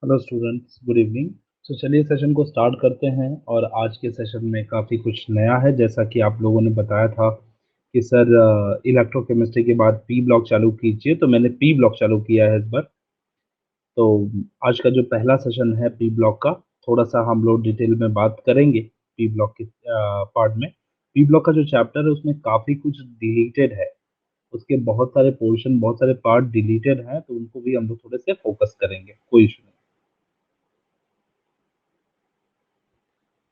Hello students, good evening. तो चलिए session को स्टार्ट करते हैं। और आज के सेशन में काफ़ी कुछ नया है। जैसा कि आप लोगों ने बताया था कि सर इलेक्ट्रोकेमिस्ट्री के बाद पी ब्लॉक चालू कीजिए, तो मैंने पी ब्लॉक चालू किया है इस बार। तो आज का जो पहला सेशन है पी ब्लॉक का, थोड़ा सा हम लोग डिटेल में बात करेंगे पी ब्लॉक के पार्ट में। पी ब्लॉक का जो चैप्टर है उसमें काफ़ी कुछ डिलीटेड है। उसके बहुत सारे पोर्शन, बहुत सारे पार्ट डिलीटेड हैं, तो उनको भी हम लोग थोड़े से फोकस करेंगे। कोई इशू नहीं।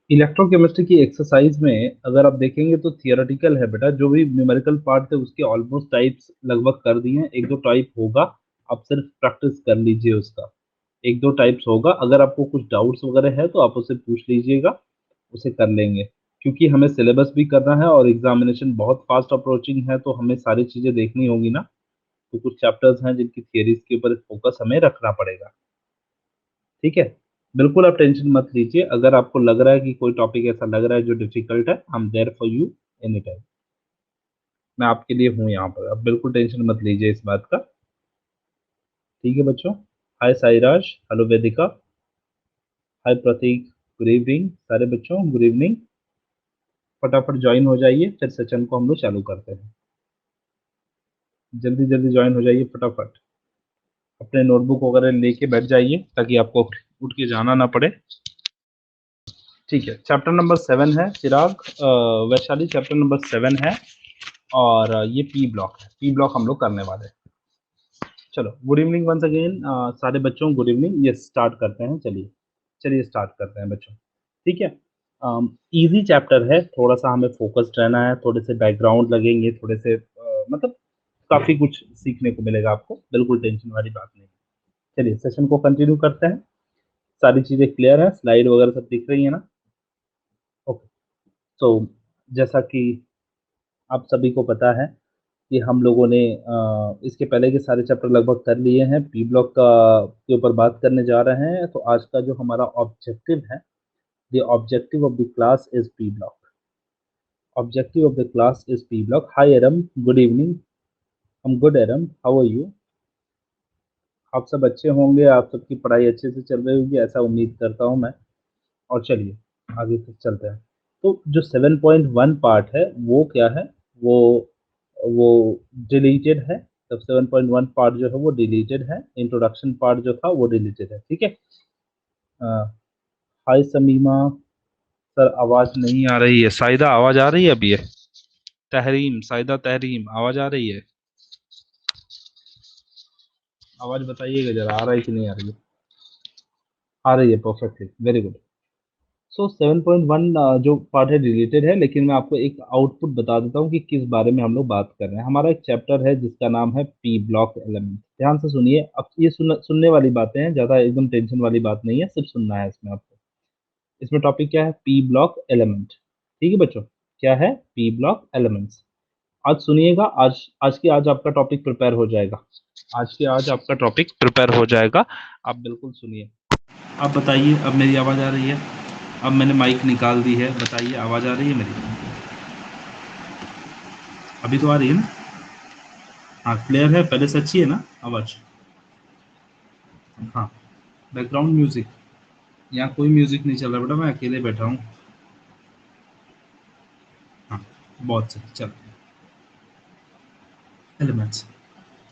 इलेक्ट्रोकेमिस्ट्री की एक्सरसाइज में अगर आप देखेंगे तो थियोरेटिकल है बेटा। जो भी न्यूमेरिकल पार्ट थे उसके ऑलमोस्ट टाइप्स लगभग कर दिए हैं। एक दो टाइप होगा, आप सिर्फ प्रैक्टिस कर लीजिए उसका। एक दो टाइप्स होगा, अगर आपको कुछ डाउट्स वगैरह है तो आप उससे पूछ लीजिएगा, उसे कर लेंगे। क्योंकि हमें सिलेबस भी करना है और एग्जामिनेशन बहुत फास्ट अप्रोचिंग है, तो हमें सारी चीजें देखनी होगी ना। तो कुछ चैप्टर्स हैं जिनकी थियरीज के ऊपर फोकस हमें रखना पड़ेगा। ठीक है, बिल्कुल आप टेंशन मत लीजिए। अगर आपको लग रहा है कि कोई टॉपिक ऐसा लग रहा है जो डिफिकल्ट है, I am there for you any time. मैं आपके लिए हूँ यहाँ पर, आप बिल्कुल टेंशन मत लीजिए इस बात का। ठीक है बच्चों। हाय साईराज, हेलो वेदिका, हाय प्रतीक, गुड इवनिंग सारे बच्चों, गुड इवनिंग। फटाफट ज्वाइन हो जाइए, फिर सेशन को हम लोग चालू करते हैं। जल्दी जल्दी ज्वाइन हो जाइए फटाफट। अपने नोटबुक वगैरह लेके बैठ जाइए ताकि आपको उठ के जाना ना पड़े। ठीक है, चैप्टर नंबर 7 है चिराग, वैशाली, चैप्टर नंबर 7 है। और ये पी ब्लॉक है। पी ब्लॉक हम लोग करने वाले हैं। चलो, गुड इवनिंग वंस अगेन सारे बच्चों, गुड इवनिंग। ये स्टार्ट करते हैं, चलिए चलिए स्टार्ट करते हैं बच्चों। ठीक है, इजी चैप्टर है, थोड़ा सा हमें फोकस्ड रहना है, थोड़े से बैकग्राउंड लगेंगे, थोड़े से मतलब काफी कुछ सीखने को मिलेगा आपको, बिल्कुल टेंशन वाली बात नहीं है। चलिए सेशन को कंटिन्यू करते हैं। सारी चीजें क्लियर है, स्लाइड वगैरह सब दिख रही है ना? ओके। तो जैसा कि आप सभी को पता है कि हम लोगों ने इसके पहले के सारे चैप्टर लगभग कर लिए हैं। पी ब्लॉक का के ऊपर बात करने जा रहे हैं। तो आज का जो हमारा ऑब्जेक्टिव है, the objective of the class is P block. Objective of the class is P block. Hi Eram, good evening. हम good Eram, how are you? आप सब अच्छे होंगे, आप सबकी पढ़ाई अच्छे से चल रही होगी, ऐसा उम्मीद करता हूँ मैं। और चलिए आगे तक चलते हैं। तो जो 7.1 पार्ट है वो क्या है? वो वो डिलीटेड है। तब 7.1 पार्ट जो है वो डिलीटेड है। इंट्रोडक्शन पार्ट जो था वो डिलीटेड है। ठीक है। हाय समीमा, सर आवाज नहीं आ रही है। साइदा आवाज आ रही है अभी? है तहरीम, साइदा तहरीम, आवाज आ रही है? आवाज बताइएगा जरा, आ रहा है कि नहीं आ रही है? आ रही है, परफेक्टली, वेरी गुड। सो 7.1 जो पार्ट है रिलेटेड है, लेकिन मैं आपको एक आउटपुट बता देता हूँ कि किस बारे में हम लोग बात कर रहे हैं। हमारा एक चैप्टर है जिसका नाम है पी ब्लॉक एलिमेंट। ध्यान से सुनिए। अब ये सुनने वाली बातें हैं, ज़्यादा एकदम टेंशन वाली बात नहीं है, सिर्फ सुनना है इसमें आपको। इसमें टॉपिक क्या है? P block element. ठीक है बच्चों, क्या है? P block elements. आज सुनिएगा। आज आपका टॉपिक प्रिपेयर हो जाएगा। आज आपका टॉपिक प्रिपेयर हो जाएगा। आप बिल्कुल सुनिए। आप बताइए, अब मेरी आवाज़ आ रही है? अब मैंने माइक निकाल दी है, बताइए आवाज़ आ रही है मेरी? अभी तो आ रही है ना? हाँ, क्लियर है, पहले से अच्छी है ना आवाज़? हाँ। बैकग्राउंड म्यूजिक, यहाँ कोई म्यूजिक नहीं चल रहा बेटा, मैं अकेले बैठा हूँ। हाँ, बहुत सही। चल, एलिमेंट्स।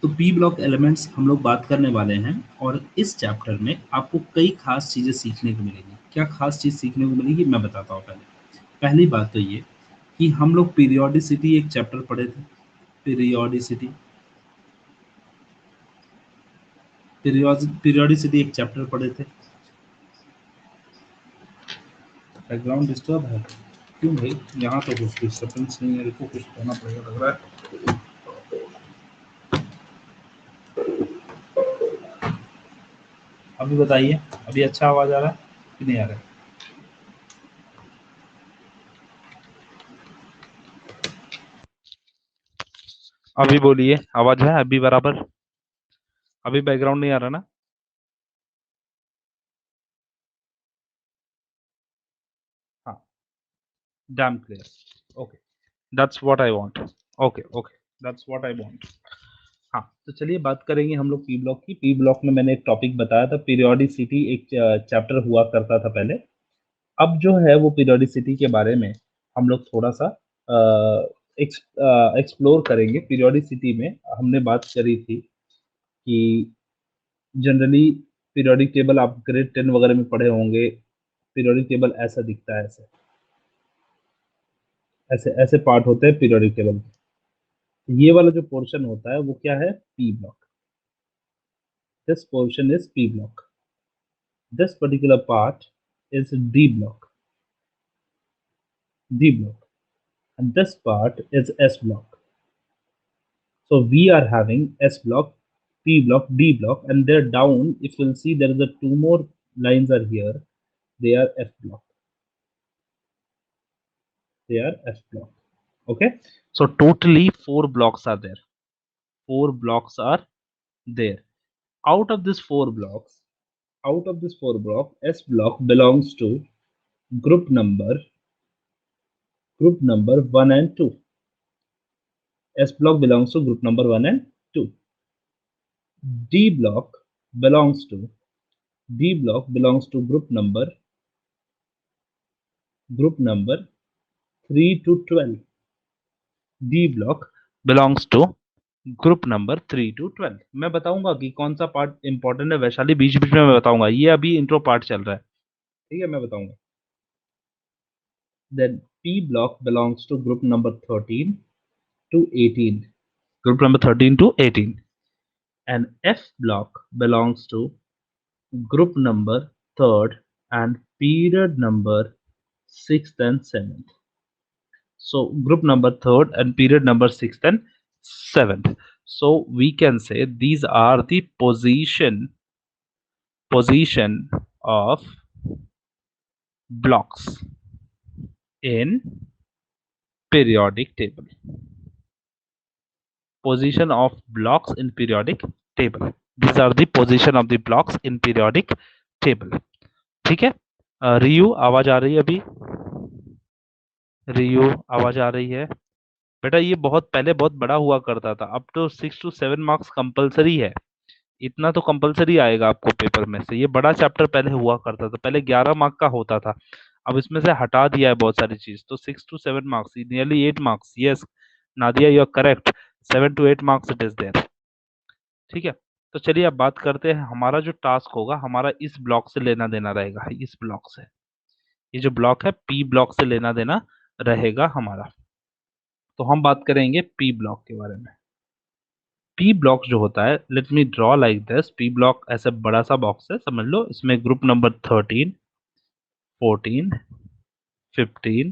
तो पी ब्लॉक एलिमेंट्स हम लोग बात करने वाले हैं। और इस चैप्टर में आपको कई खास चीज़ें सीखने को मिलेगी। क्या खास चीज़ सीखने को मिलेगी मैं बताता हूँ। पहली बात तो ये कि हम लोग पीरियोडिसिटी एक चैप्टर पढ़े थे। पीरियोडिसिटी, पीरियोडिसिटी एक चैप्टर पढ़े थे। बैकग्राउंड डिस्टर्ब है? क्यों भाई? यहाँ तो कुछ डिस्टर्बेंस नहीं है, रुको, कुछ होना पड़ेगा लग रहा है। अभी बताइए, अभी अच्छा आवाज आ रहा है कि नहीं आ रहा है? अभी बोलिए, आवाज है अभी बराबर? अभी बैकग्राउंड नहीं आ रहा ना? हाँ, dam clear. Okay, that's what I want. Okay okay, that's what I want. हाँ, तो चलिए बात करेंगे हम लोग पी ब्लॉक की। पी ब्लॉक में मैंने एक टॉपिक बताया था, पीरियोडिसिटी, एक चैप्टर हुआ करता था पहले। अब जो है वो पीरियोडिसिटी के बारे में हम लोग थोड़ा सा एक्सप्लोर करेंगे। पीरियोडिसिटी में हमने बात करी थी कि जनरली पीरियोडिक टेबल आप ग्रेड 10 वगैरह में पढ़े होंगे। पीरियोडिक टेबल ऐसा दिखता है, ऐसे ऐसे ऐसे पार्ट होते हैं पीरियोडिक टेबल के। ये वाला जो पोर्शन होता है वो क्या है? P block. This portion is P block. This particular part is D block, and this part is S block. So we are having S block, P block, D block, and there down, if you'll see, there is a two more lines are here. They are F block. They are F block. Okay. So totally 4 blocks are there. 4 blocks are there. Out of this 4 blocks, S block belongs to group number 1 and 2. S block belongs to group number 1 and 2. D block belongs to group number 3 to 12. D block belongs to group number 3 to 12। मैं बताऊंगा कि कौन सा part important है, वैशाली बीच बीच में मैं बताऊंगा। ये अभी इंट्रो पार्ट चल रहा है, ठीक है, मैं बताऊंगा। Then P block belongs to group number 13 to 18. Group number 13 to 18. And F block belongs to group number 3rd and period number 6th and 7th. So group number 3rd and period number 6th and 7th. So we can say these are the position of blocks in periodic table. Position of blocks in periodic table. These are the position of the blocks in periodic table. ठीक है। रियू आवाज आ रही है अभी? रियू आवाज आ रही है? बेटा ये बहुत पहले बहुत बड़ा हुआ करता था, अब तो 6 to 7 मार्क्स कंपलसरी है। इतना तो कंपलसरी आएगा आपको पेपर में से। ये बड़ा चैप्टर पहले हुआ करता था, पहले 11 मार्क का होता था, अब इसमें से हटा दिया है बहुत सारी चीज। तो 6 to 7 marks, nearly 8 marks. Yes Nadia, you are correct. 7 to 8 marks it is there. ठीक है, तो चलिए अब बात करते हैं। हमारा जो टास्क होगा, हमारा इस ब्लॉक से लेना देना रहेगा। इस ब्लॉक से, ये जो ब्लॉक है पी ब्लॉक से लेना देना रहेगा हमारा। तो हम बात करेंगे पी ब्लॉक के बारे में। पी ब्लॉक जो होता है, let me draw like this. P block ऐसे बड़ा सा बॉक्स है, समझ लो। इसमें ग्रुप नंबर 13, 14, 15,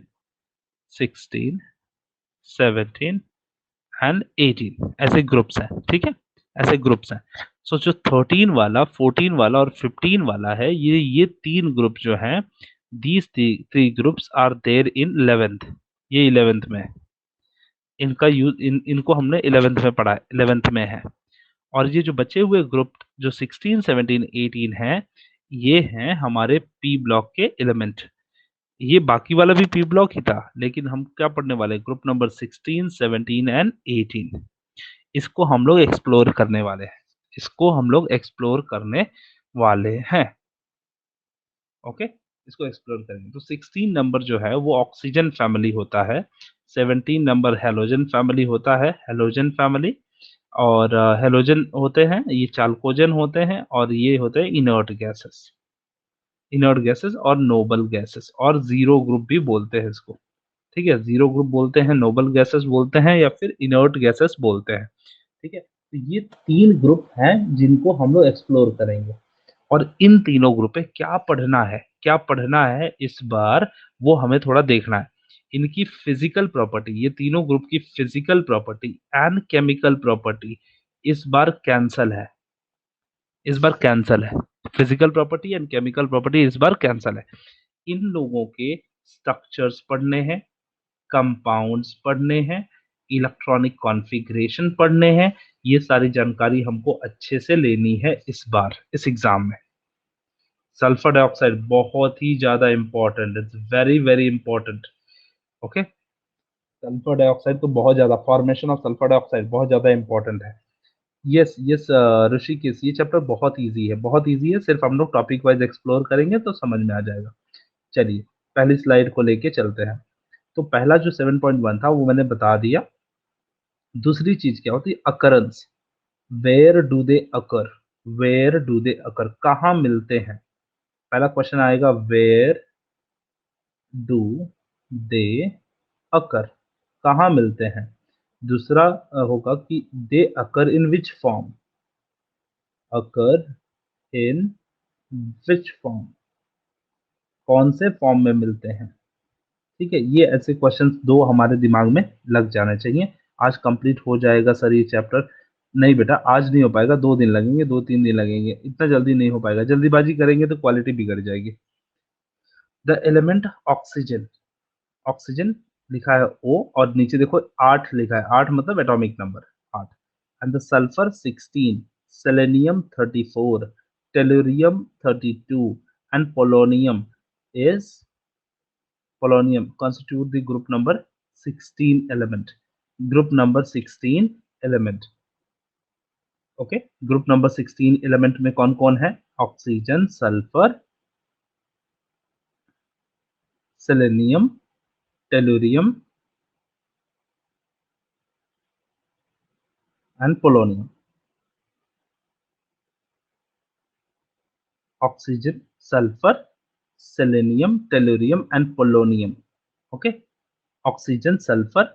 16, 17 एंड 18 ऐसे ग्रुप्स हैं। ठीक है, ऐसे ग्रुप्स हैं। सो जो 13 वाला, 14 वाला और 15 वाला है, ये 3 ग्रुप जो हैं, these 3 groups are there in 11th। ये 11th में है। इनका यूज इनको हमने 11th में पढ़ा है, 11th में है। और ये जो बचे हुए ग्रुप जो 16, 17, 18 हैं, ये हैं हमारे पी ब्लॉक के एलिमेंट। ये बाकी वाला भी पी ब्लॉक ही था, लेकिन हम क्या पढ़ने वाले? Group number 16, 17 and 18। इसको हम लोग एक्सप्लोर करने वाले हैं। ओके, इसको एक्सप्लोर करेंगे। तो 16 नंबर जो है वो ऑक्सीजन फैमिली होता है। 17 नंबर हेलोजन फैमिली होता है, हेलोजन फैमिली। और हेलोजन होते हैं, ये चाल्कोजन होते हैं, और ये होते हैं इनर्ट गैसेस और नोबल गैसेस, और जीरो ग्रुप भी बोलते हैं इसको। ठीक है, जीरो ग्रुप बोलते हैं, नोबल गैसेस बोलते हैं, या फिर इनर्ट गैसेस बोलते हैं। ठीक है, तो ये 3 ग्रुप हैं जिनको हम लोग एक्सप्लोर करेंगे। और इन तीनों ग्रुप पे क्या पढ़ना है इस बार, वो हमें थोड़ा देखना है। इनकी फिजिकल प्रॉपर्टी, ये तीनों ग्रुप की physical property and chemical property इस बार कैंसल है। Physical property and chemical property इस बार कैंसल है। इन लोगों के स्ट्रक्चर्स पढ़ने हैं, कंपाउंड्स पढ़ने हैं, इलेक्ट्रॉनिक कॉन्फ़िगरेशन पढ़ने हैं। ये सारी जानकारी हमको अच्छे से लेनी है इस बार इस एग्जाम में। सल्फर डाइऑक्साइड बहुत ही ज्यादा important, it's very very important. Okay, sulphur dioxide तो बहुत ज्यादा, फॉर्मेशन ऑफ सल्फर डाइऑक्साइड बहुत ज्यादा इंपॉर्टेंट है। यस यस ऋषिकेश, ये चैप्टर बहुत इजी है, बहुत इजी है, सिर्फ हम लोग टॉपिक वाइज एक्सप्लोर करेंगे तो समझ में आ जाएगा। चलिए पहली स्लाइड को लेके चलते हैं। तो पहला जो 7.1 था वो मैंने बता दिया। दूसरी चीज क्या होती है, occurrence. Where do they occur, where do they occur, कहाँ मिलते हैं। पहला क्वेश्चन आएगा वेयर डू दे अकर, कहाँ मिलते हैं। दूसरा होगा कि दे अकर इन which form, occur in which form, कौन से फॉर्म में मिलते हैं। ठीक है, ये ऐसे क्वेश्चंस दो हमारे दिमाग में लग जाने चाहिए। आज कंप्लीट हो जाएगा सर ये चैप्टर। नहीं बेटा, आज नहीं हो पाएगा, 2 दिन लगेंगे, 2-3 दिन लगेंगे, इतना जल्दी नहीं हो पाएगा, जल्दीबाजी करेंगे तो क्वालिटी बिगड़ जाएगी। द एलिमेंट ऑक्सीजन, ऑक्सीजन लिखा है ओ, और नीचे देखो 8 लिखा है, 8 मतलब atomic number 8। And the sulphur 16, selenium 34, tellurium 32 and polonium is, polonium constitute the group number 16 element, group number 16 element। Okay, group number 16 element में कौन कौन है, oxygen, sulphur, selenium, tellurium and polonium. Oxygen, sulphur, selenium, tellurium and polonium. Okay, oxygen, sulphur,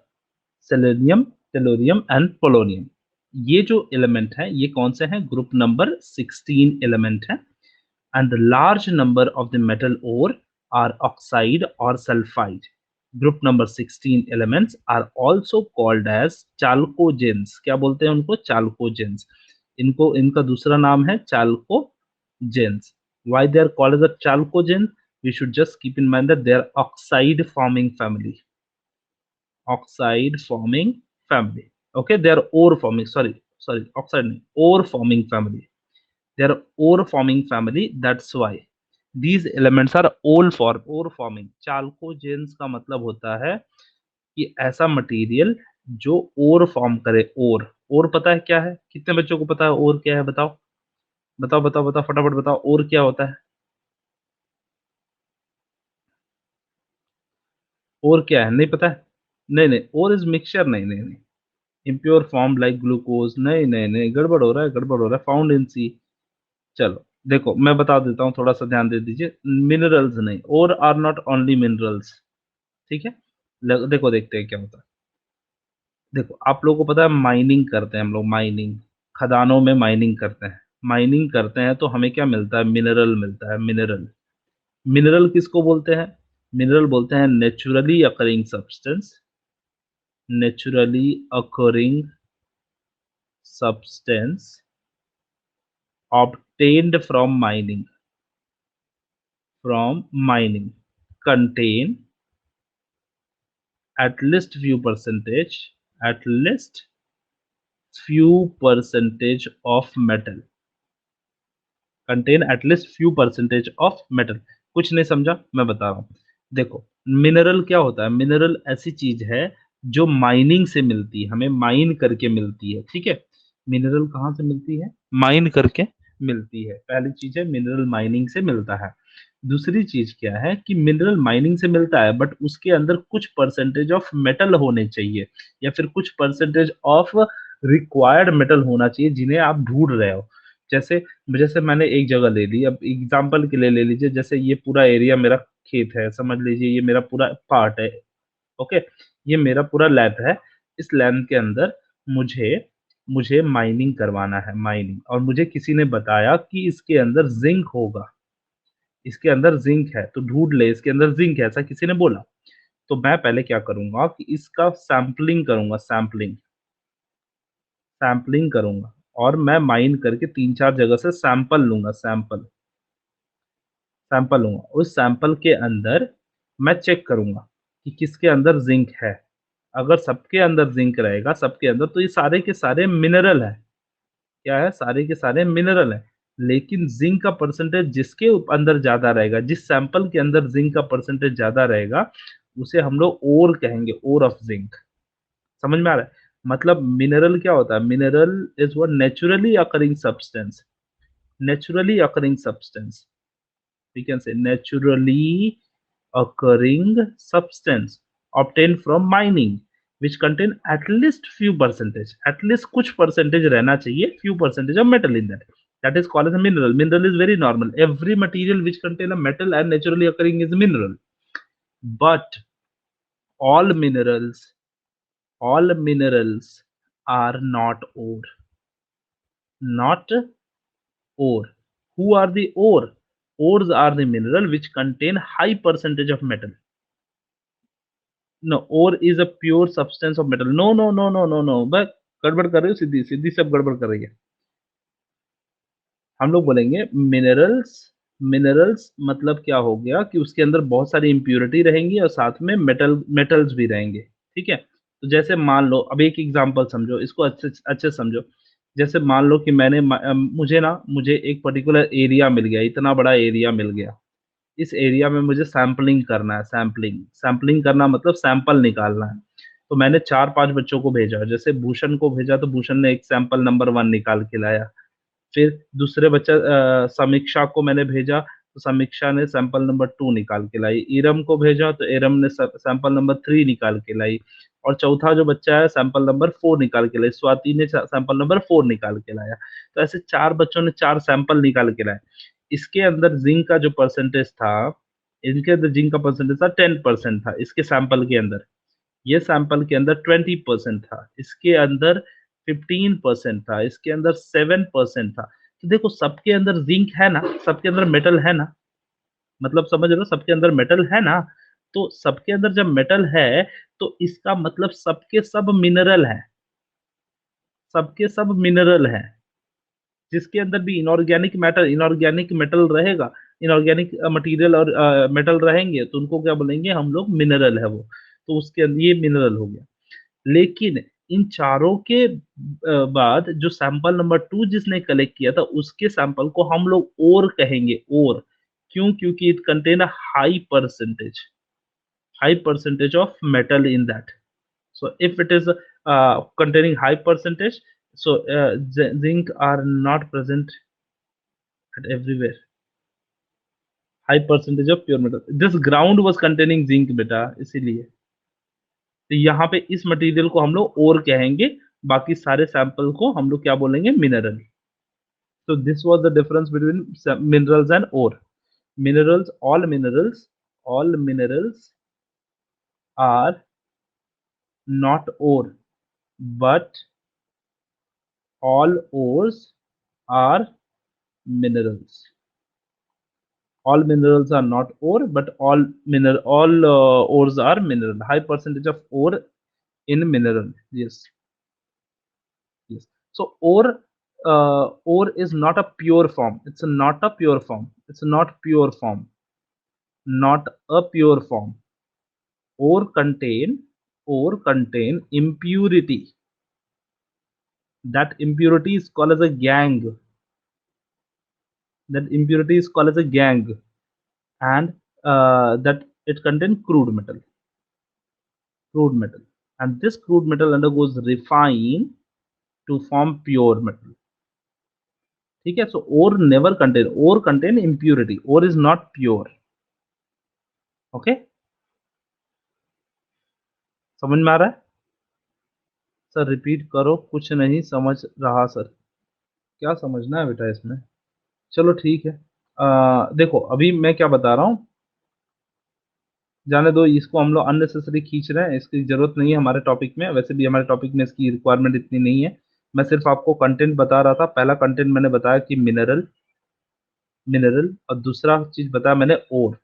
selenium, tellurium and polonium, ये जो element है ये कौन से हैं, ग्रुप नंबर 16 एलिमेंट है। And the large number of the metal ore are oxide or sulfide. Group number 16 elements are also called as chalcogens। क्या बोलते हैं उनको, chalcogens। इनको, इनका दूसरा नाम है chalcogens। Why they are called as a chalcogen? We should just keep in mind that they are oxide forming family, oxide forming family। Okay, they are ore forming, sorry oxide नहीं, ore forming family, they are ore forming family, that's why these elements are ore forming। चाल्कोजेंस का मतलब होता है कि ऐसा material जो ओर form करे। ओर पता है क्या है, कितने बच्चों को पता है ओर क्या है, बताओ बताओ बताओ बताओ, फटाफट बताओ ओर क्या होता है। ओर क्या है, नहीं पता है। नहीं नहीं, ओर इज मिक्सचर, नहीं नहीं नहीं, इम्प्योर फॉर्म लाइक ग्लूकोज, नहीं नहीं नहीं, गड़बड़ हो रहा है, गड़बड़ हो रहा है, फाउंड इन सी। चलो देखो मैं बता देता हूँ, थोड़ा सा ध्यान दे दीजिए। मिनरल्स नहीं, और आर नॉट ओनली मिनरल्स। ठीक है, देखो देखते हैं क्या होता है। देखो आप लोगों को पता है माइनिंग करते हैं हम लोग, माइनिंग, खदानों में माइनिंग करते हैं। माइनिंग करते हैं तो हमें क्या मिलता है, मिनरल मिलता है, मिनरल। मिनरल किसको बोलते हैं, मिनरल बोलते हैं naturally occurring substance, naturally occurring substance obtained from mining contain at least few percentage, at least few percentage of metal, contain at least few percentage of metal। कुछ नहीं समझा, मैं बता रहा हूँ। देखो मिनरल क्या होता है, मिनरल ऐसी चीज है जो माइनिंग से मिलती है, हमें माइन करके मिलती है। ठीक है, मिनरल कहाँ से मिलती है, माइन करके मिलती है। पहली चीज है मिनरल माइनिंग से मिलता है। दूसरी चीज क्या है कि मिनरल माइनिंग से मिलता है बट उसके अंदर कुछ परसेंटेज ऑफ मेटल होने चाहिए, या फिर कुछ परसेंटेज ऑफ रिक्वायर्ड मेटल होना चाहिए जिन्हें आप ढूंढ रहे हो। जैसे जैसे मैंने एक जगह ले ली, अब एग्जांपल के लिए ले लीजिए, जैसे ये पूरा एरिया मेरा खेत है, समझ लीजिए ये मेरा पूरा पार्ट है। ओके, ये मेरा पूरा लैंड है। इस लैंड के अंदर मुझे मुझे माइनिंग करवाना है, माइनिंग, और मुझे किसी ने बताया कि इसके अंदर जिंक होगा, इसके अंदर जिंक है तो ढूंढ ले, इसके अंदर जिंक है, ऐसा किसी ने बोला। तो मैं पहले क्या करूंगा कि इसका सैंपलिंग करूंगा, सैंपलिंग, सैंपलिंग करूंगा, और मैं माइन करके 3-4 जगह से सैंपल लूंगा, सैंपल, सैंपल लूंगा। उस सैंपल के अंदर मैं चेक करूंगा कि किसके अंदर जिंक है। अगर सबके अंदर जिंक रहेगा, सबके अंदर, तो ये सारे के सारे मिनरल है। क्या है, सारे के सारे मिनरल है। लेकिन जिंक का परसेंटेज जिसके अंदर ज्यादा रहेगा, जिस सैंपल के अंदर जिंक का परसेंटेज ज्यादा रहेगा, उसे हम लोग ओर कहेंगे, ओर ऑफ जिंक। समझ में आ रहा है। मतलब मिनरल क्या होता है? Mineral is what naturally occurring substance, naturally occurring substance, we can say naturally occurring substance obtained from mining which contain at least few percentage, at least कुछ percentage रहना चाहिए, few percentage of metal in that, that is called as a mineral. Mineral is very normal, every material which contain a metal and naturally occurring is mineral. But all minerals, all minerals are not ore, not ore. Who are the ore? Ores are the mineral which contain high percentage of metal. No, ore is a pure substance of metal. No, no, no, no, no, no. बस गड़बड़ कर रही हो, सीधी सीधी सब गड़बड़ कर रही है। हम लोग बोलेंगे मिनरल्स, मिनरल्स मतलब क्या हो गया कि उसके अंदर बहुत सारी इम्प्योरिटी रहेंगी और साथ में मेटल्स भी रहेंगे। ठीक है, तो जैसे मान लो, अब एक एग्जांपल समझो, इसको अच्छे अच्छे समझो। जैसे मान लो कि मुझे एक पर्टिकुलर एरिया मिल गया, इतना बड़ा एरिया मिल गया। इस एरिया में मुझे सैंपलिंग करना है, सैंपलिंग सैंपलिंग करना मतलब सैंपल निकालना है। तो मैंने 4-5 बच्चों को भेजा, जैसे भूषण को भेजा तो भूषण ने एक सैंपल नंबर 1 निकाल के लाया। फिर दूसरे बच्चा समीक्षा को मैंने भेजा, तो समीक्षा ने सैंपल नंबर 2 निकाल के लाई। इरम को भेजा तो इरम ने सैंपल नंबर 3 निकाल के लाई। और चौथा जो बच्चा है सैंपल नंबर 4 निकाल के लाई, स्वाति ने सैंपल नंबर 4 निकाल के लाया। तो ऐसे 4 बच्चों ने 4 सैंपल निकाल के लाए। इसके अंदर जिंक का जो परसेंटेज था, इनके अंदर जिंक का परसेंटेज था 10% था इसके सैंपल के अंदर। ये सैंपल के अंदर 20% था, इसके अंदर 15% था, इसके अंदर 7% था। तो देखो सबके अंदर जिंक है ना, सबके अंदर मेटल है ना, मतलब समझ रहे हो, सबके अंदर मेटल है ना। तो सबके अंदर जब मेटल है तो इसका मतलब सबके सब मिनरल है, सबके सब मिनरल है। जिसके अंदर भी इनऑर्गेनिक मेटल रहेगा, इनऑर्गेनिक मटेरियल और मेटल रहेंगे तो उनको क्या बोलेंगे हम लोग? मिनरल है वो। तो उसके अंदर ये मिनरल हो गया। लेकिन इन चारों के बाद जो सैंपल नंबर 2 जिसने कलेक्ट किया था उसके सैंपल को हम लोग ओर कहेंगे, ओर। क्यों? क्योंकि it contain a high percentage of metal in that. So if it is containing high percentage, so zinc are not present at everywhere. High percentage of pure metal. This ground was containing zinc बेटा, इसीलिए। तो यहाँ पे इस material को हम लोग ओर कहेंगे, बाकी सारे सैंपल को हम लोग क्या बोलेंगे? Mineral. So this was the difference between minerals and ore. Minerals, all minerals are not ore, but all ores are minerals. All minerals are not ore, but all ores are mineral. High percentage of ore in mineral. Yes, yes. So ore is not a pure form. It's not a pure form. It's not pure form. Not a pure form. Ore contain impurity. That impurity is called as a gang. That impurity is called as a gang, and that it contain crude metal. Crude metal, and this crude metal undergoes refine to form pure metal. ठीक है, so ore contain impurity, ore is not pure. Okay, समझ में आ रहा है? Sir repeat करो, कुछ नहीं समझ रहा सर। क्या समझना है बेटा इसमें? चलो ठीक है। देखो अभी मैं क्या बता रहा हूँ, जाने दो इसको, हम लोग अननेसेसरी खींच रहे हैं, इसकी जरूरत नहीं है हमारे टॉपिक में। वैसे भी हमारे टॉपिक में इसकी रिक्वायरमेंट इतनी नहीं है। मैं सिर्फ आपको कंटेंट बता रहा था। पहला कंटेंट मैंने बताया कि मिनरल, मिनरल, और दूसरा चीज बताया मैंने ओर।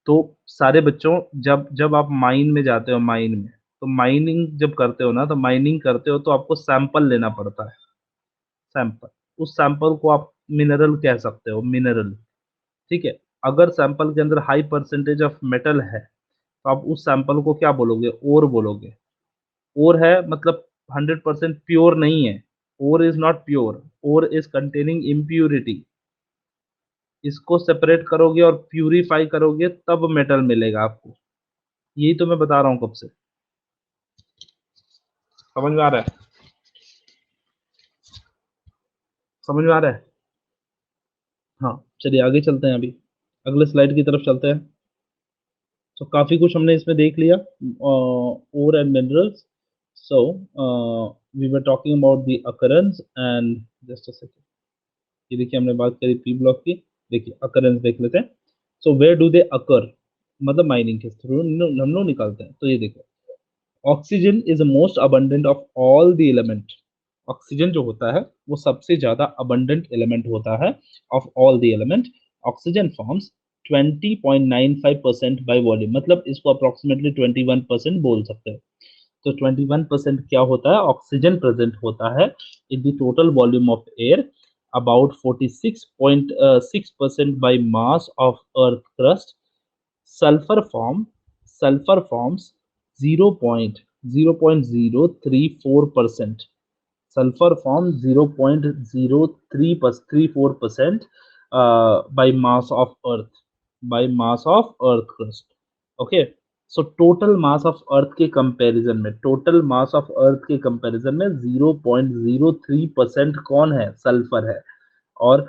तो सारे बच्चों, जब जब आप माइन में जाते हो, माइन में, तो माइनिंग जब करते हो ना, तो माइनिंग करते हो तो आपको सैंपल लेना पड़ता है। सैंपल, उस सैंपल को आप मिनरल कह सकते हो, मिनरल। ठीक है, अगर सैंपल के अंदर हाई परसेंटेज ऑफ मेटल है तो आप उस सैंपल को क्या बोलोगे? ओर बोलोगे। ओर है मतलब 100% प्योर नहीं है। Ore is not pure, ore is containing impurity. इसको सेपरेट करोगे और प्यूरिफाई करोगे तब मेटल मिलेगा आपको। यही तो मैं बता रहा हूँ कब से। समझ में आ रहा है? समझ में आ रहा है? हाँ, चलिए आगे चलते हैं, अभी अगले स्लाइड की तरफ चलते हैं। तो काफी कुछ हमने इसमें देख लिया, ore and minerals. So we were talking about the occurrence and, just a second, ये देखिए हमने बात करी पी ब्लॉक की। देखिए अकरेंस देख लेते हैं। सो वेयर डू दे अकर, मतलब माइनिंग के थ्रू हम लोग निकालते हैं। तो ये देखो, oxygen is the most abundant of all the element. Oxygen जो होता है वो सबसे ज्यादा अबंडेंट एलिमेंट होता है of all the element. Oxygen forms 20.95% by volume, मतलब इसको अप्रोक्सीमेटली 21% बोल सकते हैं। तो 21% क्या होता है? ऑक्सीजन प्रेजेंट होता है in the total volume of air. About 46.6% by mass of earth crust. sulfur form Sulfur forms 0.034%. Sulfur forms 0.034% by mass of earth crust. Okay, so total mass of earth के comparison में, 0.03% कौन है? Sulphur है। और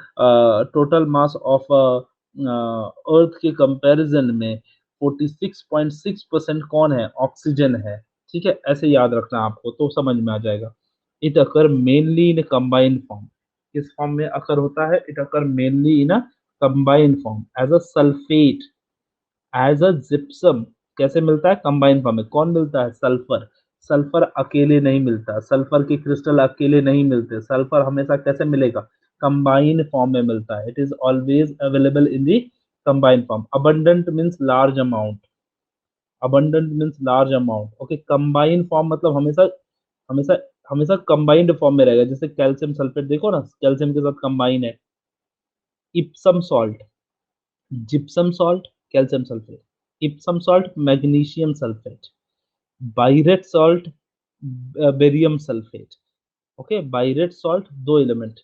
total mass of earth के comparison में 46.6% कौन है? ऑक्सीजन है। ठीक है, ऐसे याद रखना आपको, तो समझ में आ जाएगा। It occur mainly in combined form. किस फॉर्म में अकर होता है? It occur mainly in a combined form as a sulphate, as a gypsum. कैसे मिलता है? कंबाइंड फॉर्म में। कौन मिलता है? सल्फर। सल्फर अकेले नहीं मिलता, सल्फर के क्रिस्टल अकेले नहीं मिलते, सल्फर हमेशा कैसे मिलेगा? कंबाइंड फॉर्म में मिलता है। It is always available in the combined form. Abundant means large amount, abundant means large amount. Okay, combined form मतलब हमेशा हमेशा हमेशा कंबाइंड फॉर्म में रहेगा। जैसे कैल्शियम सल्फेट देखो ना, कैल्शियम के साथ कंबाइन है। Epsom salt, gypsum salt, calcium sulphate. Epsom salt, magnesium sulphate. Barite salt, barium sulphate. Okay, barite salt, दो एलिमेंट।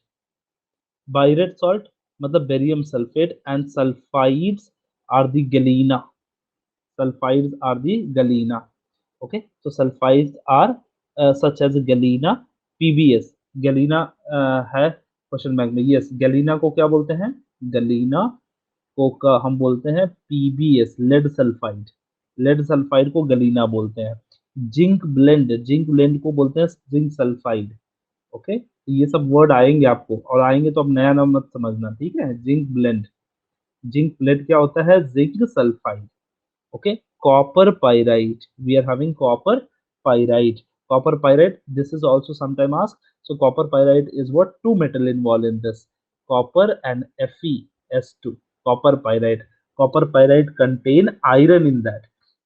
बाइरेट सॉल्ट मतलब barium sulphate, and sulphides are the galena. Sulfides are the galena. Okay, so sulfides are such as galena, PbS। galena है question bank में। Yes, galena को क्या बोलते हैं? galena को का हम बोलते हैं PbS, lead sulphide. Lead sulphide को galena बोलते हैं। जिंक ब्लेंड को बोलते हैं जिंक सल्फाइड। ओके, तो ये सब वर्ड आएंगे आपको, और आएंगे तो अब नया नाम मत समझना, ठीक है? Zinc blende. जिंक ब्लेंड क्या होता है? Zinc sulphide. Okay, copper pyrite, we are having copper pyrite. Copper pyrite, this is also sometime asked. So copper pyrite is what? Two metal involved in this, copper and FeS2, copper pyrite. Copper pyrite contain iron in that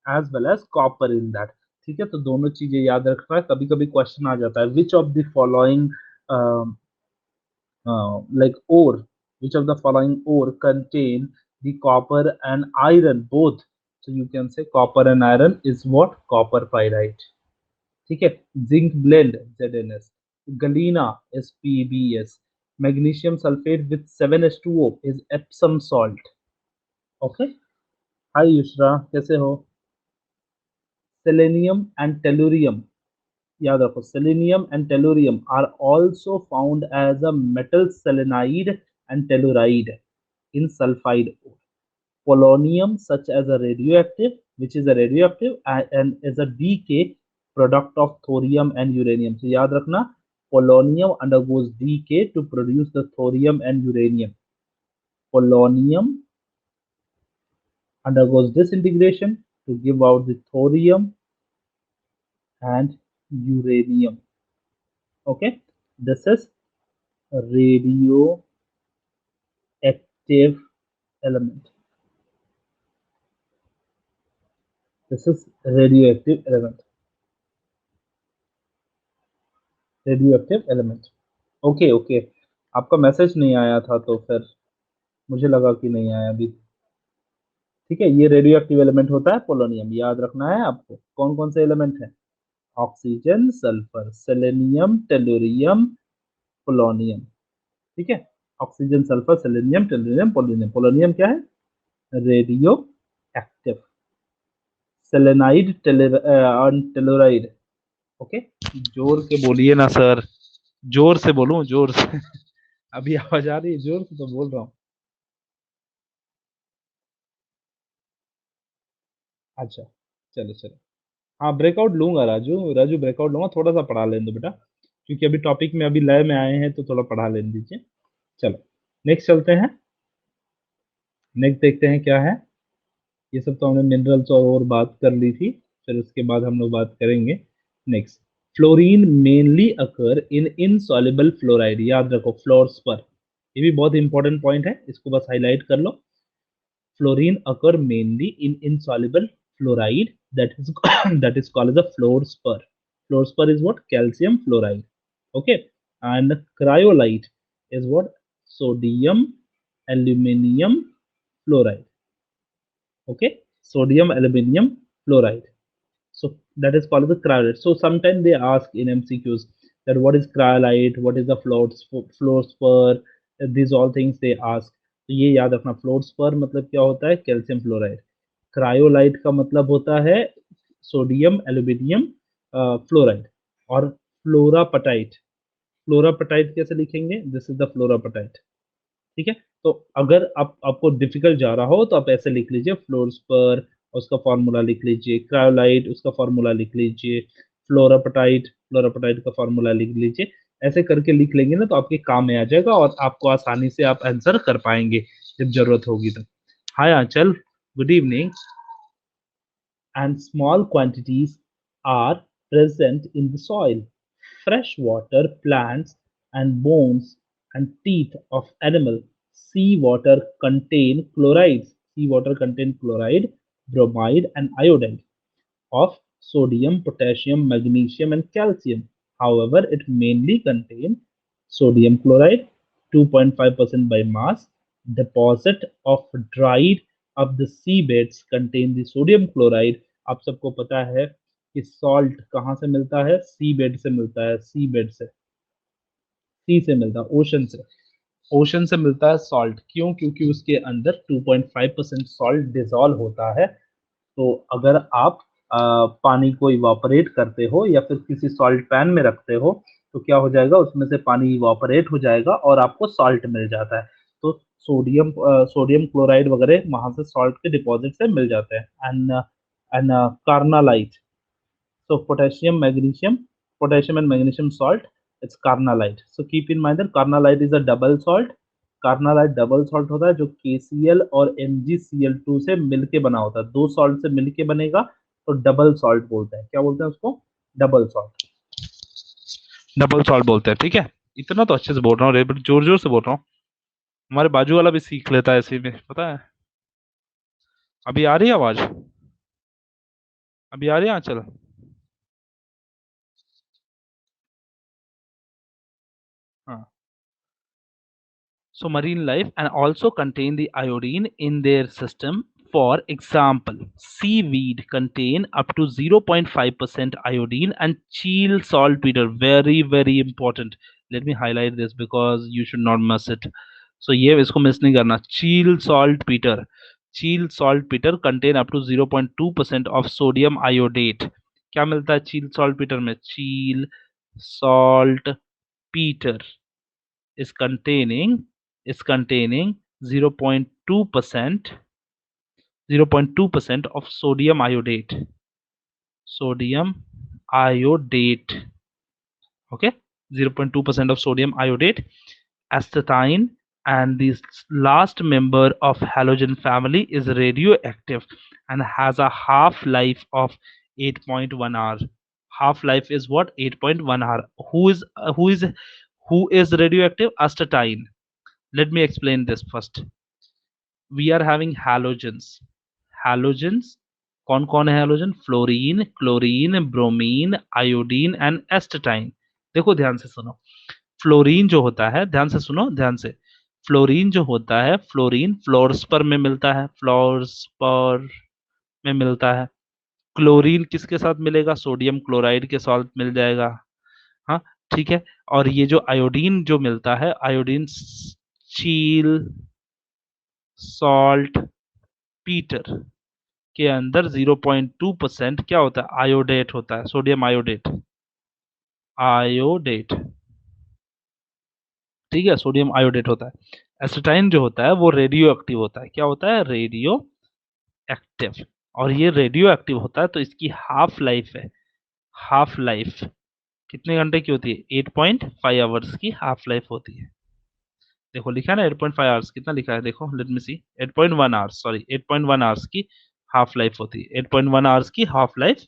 as well as copper in that। ठीक है, तो दोनों चीजें याद रखना है। कभी कभी क्वेश्चन आ जाता है, which of the following like ore, which of the following ore contain the copper and iron both? So you can say copper and iron is what? Copper pyrite। ठीक है, zinc blende ZnS, galena is PbS, magnesium sulfate with 7H2O is Epsom salt। Okay, hi Yushra, कैसे हो? Selenium and tellurium, याद रखो, selenium and tellurium are also found as a metal selenide and telluride in sulfide ore। Polonium, such as a radioactive, which is a radioactive and is a decay product of thorium and uranium। So याद रखना, polonium undergoes decay to produce the thorium and uranium। Polonium undergoes disintegration to give out the thorium and uranium। Okay, this is radioactive element। This is radioactive element। Radioactive element. Okay okay, आपका message नहीं आया था तो फिर मुझे लगा कि नहीं आया अभी। ठीक है, ये रेडियोएक्टिव एलिमेंट होता है पोलोनियम। याद रखना है आपको, कौन कौन से एलिमेंट है? Oxygen, sulphur, selenium, tellurium, polonium. ठीक है, oxygen, sulphur, selenium, tellurium, polonium. Polonium क्या है? Radio active. Selenide, telluride. Okay, जोर के बोलिए ना सर, जोर से बोलूं, जोर से। अभी आवाज आ रही है? जोर से तो बोल रहा हूँ। अच्छा, चलो चलो। हाँ, ब्रेकआउट लूंगा राजू, राजू ब्रेकआउट लूंगा, थोड़ा सा पढ़ा लेने दो बेटा, क्योंकि अभी टॉपिक में अभी लय में आए हैं तो थोड़ा पढ़ा लेने दीजिए। चलो, नेक्स्ट चलते हैं। नेक्स्ट देखते हैं क्या है। ये सब तो हमने मिनरल्स और बात कर ली थी, फिर उसके बाद हम लोग बात करेंगे नेक्स्ट। फ्लोरीन मेनली अकर इन इनसॉल्युबल फ्लोराइड, याद रखो फ्लोर्स पर, ये भी बहुत इंपॉर्टेंट पॉइंट है, इसको बस हाईलाइट कर लो। Fluorine occur mainly in insoluble fluoride, that is that is called as a fluorspar. Fluorspar is what? Calcium fluoride. Okay, and cryolite is what? Sodium aluminium fluoride. Okay, sodium aluminium fluoride. So that is called the cryolite. So sometimes they ask in MCQs that what is cryolite, what is the fluorspar, these all things they ask. तो ये याद रखना, फ्लोर्सपर मतलब क्या होता है? Calcium fluoride. Cryolite का मतलब होता है सोडियम एल्यूमिनियम फ्लोराइड। और फ्लोरापटाइट, फ्लोरापटाइट कैसे लिखेंगे? This is the fluorapatite. ठीक है, तो अगर आपको डिफिकल्ट जा रहा हो तो आप ऐसे लिख लीजिए, फ्लोर्सपर उसका फॉर्मूला लिख लीजिए, क्रायोलाइट उसका फॉर्मूला लिख लीजिए, फ्लोरापटाइट फ्लोरापटाइट का फॉर्मूला लिख लीजिए। ऐसे करके लिख लेंगे ना तो आपके काम में आ जाएगा और आपको आसानी से आप आंसर कर पाएंगे जब जरूरत होगी तब। Hi Anchal, good evening. And small quantities are present in the soil. Freshwater plants and bones and teeth of animal. Seawater contain chlorides. Seawater contain chloride, bromide, and iodide of sodium, potassium, magnesium, and calcium. However, it mainly contains sodium chloride, 2.5% by mass. Deposit of dried up the seabeds contain the sodium chloride. आप सबको पता है कि salt कहाँ से मिलता है? सी bed से मिलता है, सी बेड से, सी से मिलता है, ओशन से। ओशन से मिलता है सॉल्ट, क्यों? क्योंकि उसके अंदर 2.5% सॉल्ट डिजोल्व होता है। तो अगर आप पानी को इवापोरेट करते हो या फिर किसी सॉल्ट पैन में रखते हो तो क्या हो जाएगा? उसमें से पानी इवापोरेट हो जाएगा और आपको सॉल्ट मिल जाता है। तो सोडियम क्लोराइड वगैरह वहां से सॉल्ट के डिपॉजिट से मिल जाते हैं। And carnallite, so potassium and magnesium salt, it's carnallite. So keep in mind that carnallite is a double salt. Carnallite double salt होता है जो KCl और MgCl2 से मिलके बना होता है, दो सॉल्ट से मिलके बनेगा तो डबल सॉल्ट बोलते हैं। क्या बोलते हैं उसको? डबल सॉल्ट, डबल सॉल्ट बोलते हैं। ठीक है, इतना तो अच्छे से बोल रहा हूँ रे, बट जोर जोर से बोल रहा हूँ, हमारे बाजू वाला भी सीख लेता है ऐसे में, पता है। अभी आ रही है आवाज? अभी आ रही है? हाँ चलो। हाँ, so marine life and also contain the iodine in their system. For example, seaweed contain up to 0.5% iodine and cheel saltpeter. Very, very important. Let me highlight this because you should not miss it. So ये इसको miss नहीं करना। चील saltpeter, चील saltpeter contain up to 0.2% of sodium iodate. क्या मिलता है चील saltpeter में? चील saltpeter is containing 0.2% 0.2% of sodium iodate, sodium iodate. Okay, 0.2% of sodium iodate, astatine, and the last member of halogen family is radioactive and has a half life of 8.1 hour. Half life is what? 8.1 hour. Who is radioactive? Astatine. Let me explain this first. We are having halogens. Halogens, कौन कौन है halogen? Fluorine, chlorine, bromine, iodine and astatine. देखो ध्यान से सुनो, fluorine जो होता है, ध्यान से सुनो ध्यान से, फ्लोरीन जो होता है, फ्लोरीन फ्लोरस्पर में मिलता है, फ्लोरस्पर में मिलता है। क्लोरीन किसके साथ मिलेगा? सोडियम क्लोराइड के साथ मिल जाएगा। हाँ, ठीक है। और ये जो आयोडीन जो मिलता है, आयोडीन चील सॉल्ट पीटर के अंदर 0.2% क्या होता है? आयोडेट होता है, सोडियम आयोडेट। आयोडेट, ठीक है, सोडियम आयोडेट होता है। एसिटाइन जो होता है वो रेडियो एक्टिव होता है। क्या होता है? Radio active. और ये रेडियो एक्टिव होता है तो इसकी हाफ लाइफ है, हाफ लाइफ कितने घंटे की होती है? 8.5 आवर्स की हाफ लाइफ होती है। देखो लिखा है ना 8.5 आवर्स, कितना लिखा है देखो, लेट मी सी, 8.1 आवर्स, सॉरी 8.1 आवर्स की हाफ लाइफ होती है। 8.1 आवर्स की हाफ लाइफ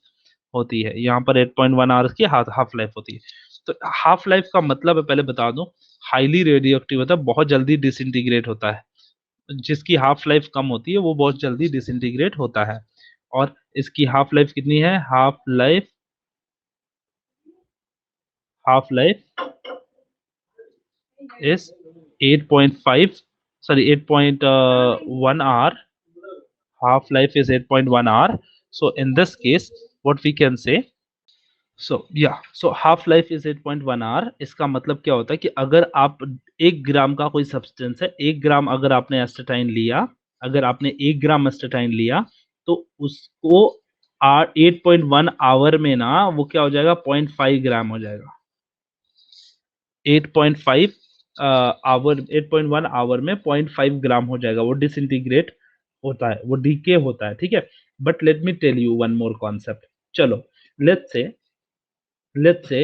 होती है, यहाँ पर 8.1 आवर्स की हाफ लाइफ होती है। तो हाफ लाइफ का मतलब है, पहले बता दूं, हाईली रेडियो एक्टिव होता है, बहुत जल्दी डिसइंटीग्रेट होता है। जिसकी हाफ लाइफ कम होती है वो बहुत जल्दी डिसइंटीग्रेट होता है। और इसकी हाफ लाइफ कितनी है? Half life is 8.5, sorry 8.1 hour. Half life is 8.1 hour. So in this case what we can say, so half life is 8.1 hour। इसका मतलब क्या होता है कि अगर आप 1 ग्राम का कोई सब्सटेंस है, 1 ग्राम अगर आपने एस्टेटाइन लिया, अगर आपने 1 ग्राम एस्टेटाइन लिया तो उसको 8.1 आवर में ना वो क्या हो जाएगा? 0.5 ग्राम हो जाएगा। 8.5 आवर, 8.1 आवर में 0.5 ग्राम हो जाएगा। वो डिसइंटीग्रेट होता है, वो डीके होता है, ठीक है। But let me tell you one more concept. चलो, let's say, let's say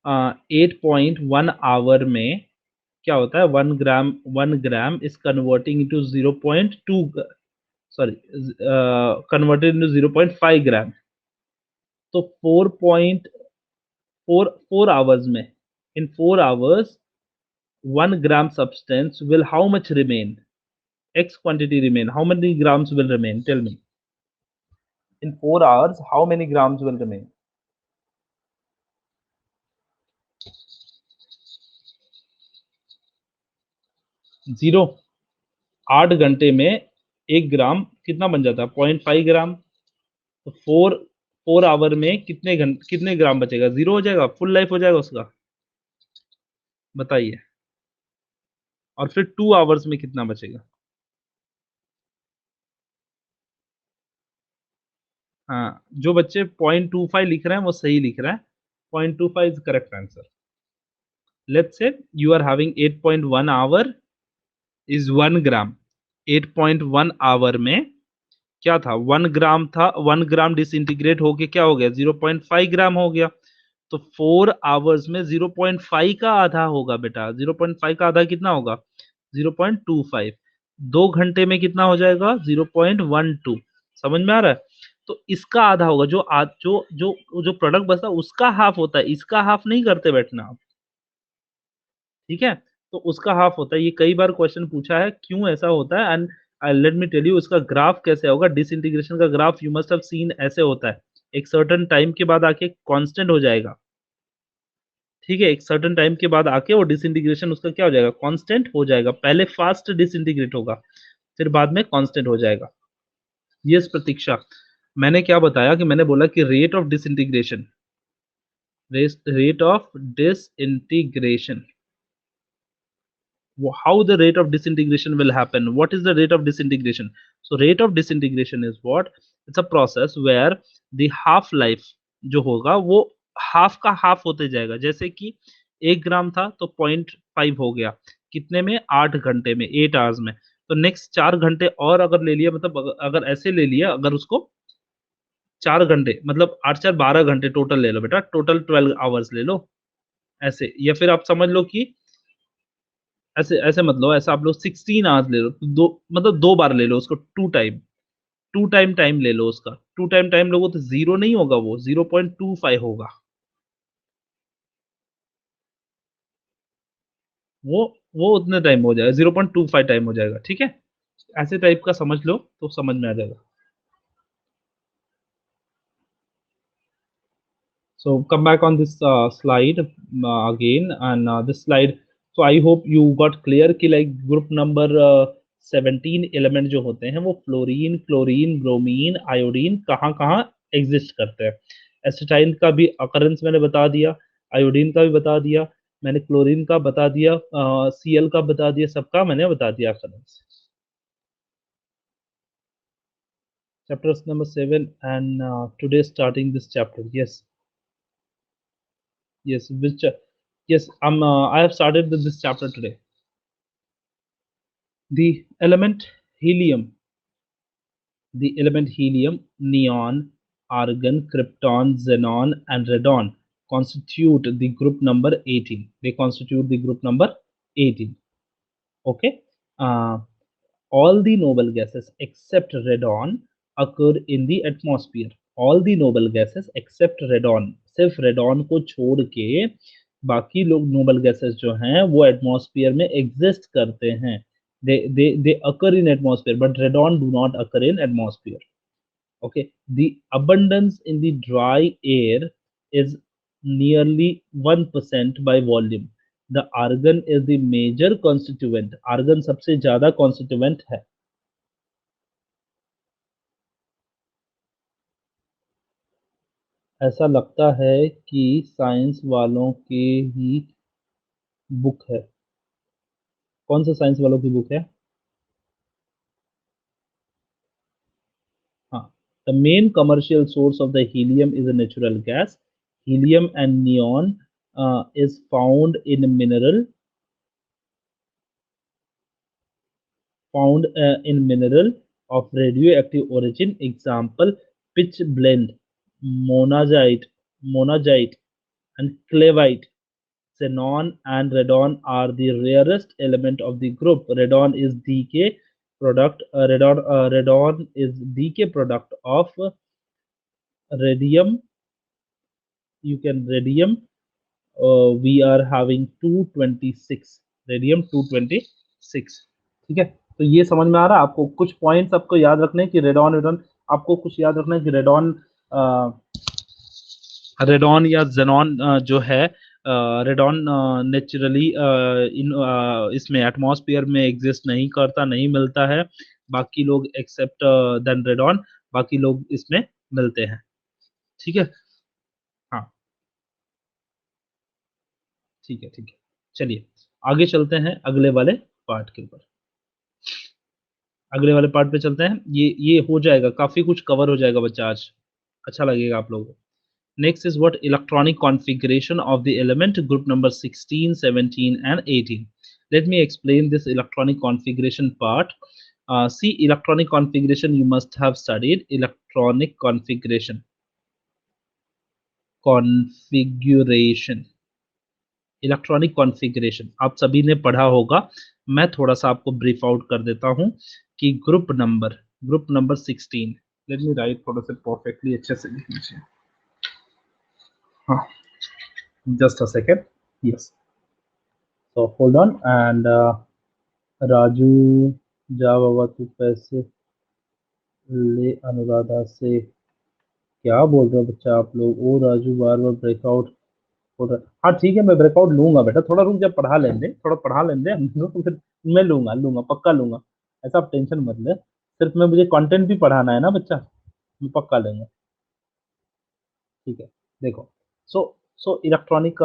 8.1 hour में क्या होता है? 1 gram, 1 gram is converting into 0.2, sorry, converted into 0.5 gram. तो 4 आवर्स में, in 4 hours 1 gram substance will how much remain? X quantity remain. How many grams will remain? Tell me. In 4 hours, how many grams will remain? Zero. 8 घंटे में 1 ग्राम कितना बन जाता है? 0.5 gram. तो four hour में कितने ग्राम बचेगा? जीरो हो जाएगा, फुल लाइफ हो जाएगा उसका, बताइए। और फिर 2 आवर्स में कितना बचेगा? हाँ, जो बच्चे 0.25 लिख रहे हैं वो सही लिख रहे हैं। 0.25 is correct answer. Let's say you are having 8.1 hour is 1 gram. 8.1 hour में क्या था? 1 ग्राम था। 1 ग्राम डिसइंटीग्रेट होके क्या हो गया? 0.5 ग्राम हो गया। तो 4 आवर्स में 0.5 का आधा होगा बेटा। 0.5 का आधा कितना होगा? 0.25। 2 घंटे में कितना हो जाएगा? 0.12। समझ में आ रहा है? तो इसका आधा होगा, जो प्रोडक्ट बचता है उसका हाफ होता है, इसका हाफ नहीं करते बैठना आप, ठीक है। तो उसका हाफ होता है। ये कई बार क्वेश्चन पूछा है क्यों ऐसा होता है। And let me tell you इसका ग्राफ कैसे होगा। डिसइंटीग्रेशन का graph you must have seen ऐसे होता है, एक सर्टेन टाइम के बाद आके कांस्टेंट हो जाएगा, ठीक है। एक सर्टेन टाइम के बाद आके वो डिसइंटीग्रेशन उसका क्या हो जाएगा? कांस्टेंट हो जाएगा। पहले फास्ट डिसइंटीग्रेट होगा, फिर बाद में कांस्टेंट हो जाएगा। यस प्रतीक्षा, मैंने क्या बताया कि मैंने बोला कि rate of disintegration, rate of disintegration, how the rate of disintegration will happen. What is the rate of disintegration? So rate of disintegration is what? It's a process where the half life जो होगा वो half का half होते जाएगा। जैसे कि 1 ग्राम था तो 0.5 हो गया, कितने में? 8 घंटे में, 8 आवर्स में। तो नेक्स्ट 4 घंटे और अगर ले लिया, मतलब अगर ऐसे ले लिया, अगर उसको 4 घंटे, मतलब 8 4 12 घंटे टोटल ले लो बेटा, टोटल 12 आवर्स ले लो ऐसे। या फिर आप समझ लो कि ऐसे ऐसे मत लो, ऐसा आप लोग 16 आवर्स ले लो, दो मतलब 2 बार ले लो उसको, टू टाइम टाइम ले लो उसका। टू टाइम टाइम लोगो तो जीरो नहीं होगा, वो 0.25 होगा। वो वो उतने टाइम हो जाएगा, 0.25 टाइम हो जाएगा, ठीक है। ऐसे टाइप का समझ लो तो समझ में आ जाएगा। So come back on this slide again, and this slide. So I hope you got clear कि like group number 17 एलिमेंट जो होते हैं वो फ्लोरीन, क्लोरीन, ब्रोमीन, आयोडीन कहाँ कहाँ एग्जिस्ट करते हैं। एसिटाइल का भी अकरेंस मैंने बता दिया, आयोडीन का भी बता दिया, मैंने क्लोरीन का बता दिया, Cl का बता दिया, सबका मैंने बता दिया occurrence. Chapter number 7 and today starting this chapter, yes। Yes, which yes, I have started this chapter today. The element helium, neon, argon, krypton, xenon, and radon constitute the group number 18. They constitute the group number 18. Okay. Uh, all the noble gases except radon occur in the atmosphere. All the noble gases except radon, सिर्फ radon को छोड़ के बाकी लोग noble gases जो हैं वो atmosphere में एग्जिस्ट करते हैं. they occur in atmosphere, but radon do not occur in atmosphere. Okay, the abundance in the dry air is nearly 1% by volume. The argon is the major constituent. argon सबसे ज्यादा constituent है. ऐसा लगता है कि science वालों की ही book है. कौन सा साइंस वालों की बुक है? हाँ. The main commercial source of the helium is a natural gas. Helium and neon is found in mineral of radioactive origin. Example: pitch blende, monazite, and clavite. Xenon and radon are the rarest element of the group. Radon is decay product. Radon is decay product of radium. You can radium. We are having 226. Radium 226. ठीक है. तो ये समझ में आ रहा है आपको? कुछ पॉइंट्स आपको याद रखने हैं कि रेडॉन आपको कुछ याद रखना है कि रेडॉन या जेनॉन जो है रेडॉन नेचुरली इन इसमें एटमॉस्फेयर में एग्जिस्ट नहीं करता, नहीं मिलता है. बाकी लोग एक्सेप्ट देन रेडॉन, बाकी लोग इसमें मिलते हैं. ठीक है. हाँ, ठीक है. ठीक है, चलिए आगे चलते हैं अगले वाले पार्ट के ऊपर. अगले वाले पार्ट पे चलते हैं. ये हो जाएगा, काफी कुछ कवर हो जाएगा बच्चा आज. अच्छा लगेगा आप लोगों को. Next is what electronic configuration of the element group number 16, 17 and 18. Let me explain this electronic configuration part. See, electronic configuration you must have studied. Electronic configuration. Electronic configuration आप सभी ने पढ़ा होगा. मैं थोड़ा सा आपको ब्रीफ आउट कर देता हूं कि group number 16. Let me right थोड़ा सा परफेक्टली अच्छे से लिख लीजिए. हाँ, just a second. Yes, so hold on. And Raju, जा बाबा तू पैसे ले अनुराधा से. क्या बोल रहे हो बच्चा आप लोग? ओ राजू बार बार ब्रेकआउट हो रहा है. हाँ ठीक है, मैं ब्रेकआउट लूंगा बेटा. थोड़ा रुक, जब पढ़ा लेंगे, थोड़ा पढ़ा लेंगे हम लोग, तो फिर मैं लूंगा पक्का लूंगा. ऐसा आप टेंशन मत ले. सिर्फ मैं मुझे कंटेंट भी पढ़ाना है ना बच्चा, मैं पक्का लेंगे. ठीक है. देखो, सो इलेक्ट्रॉनिक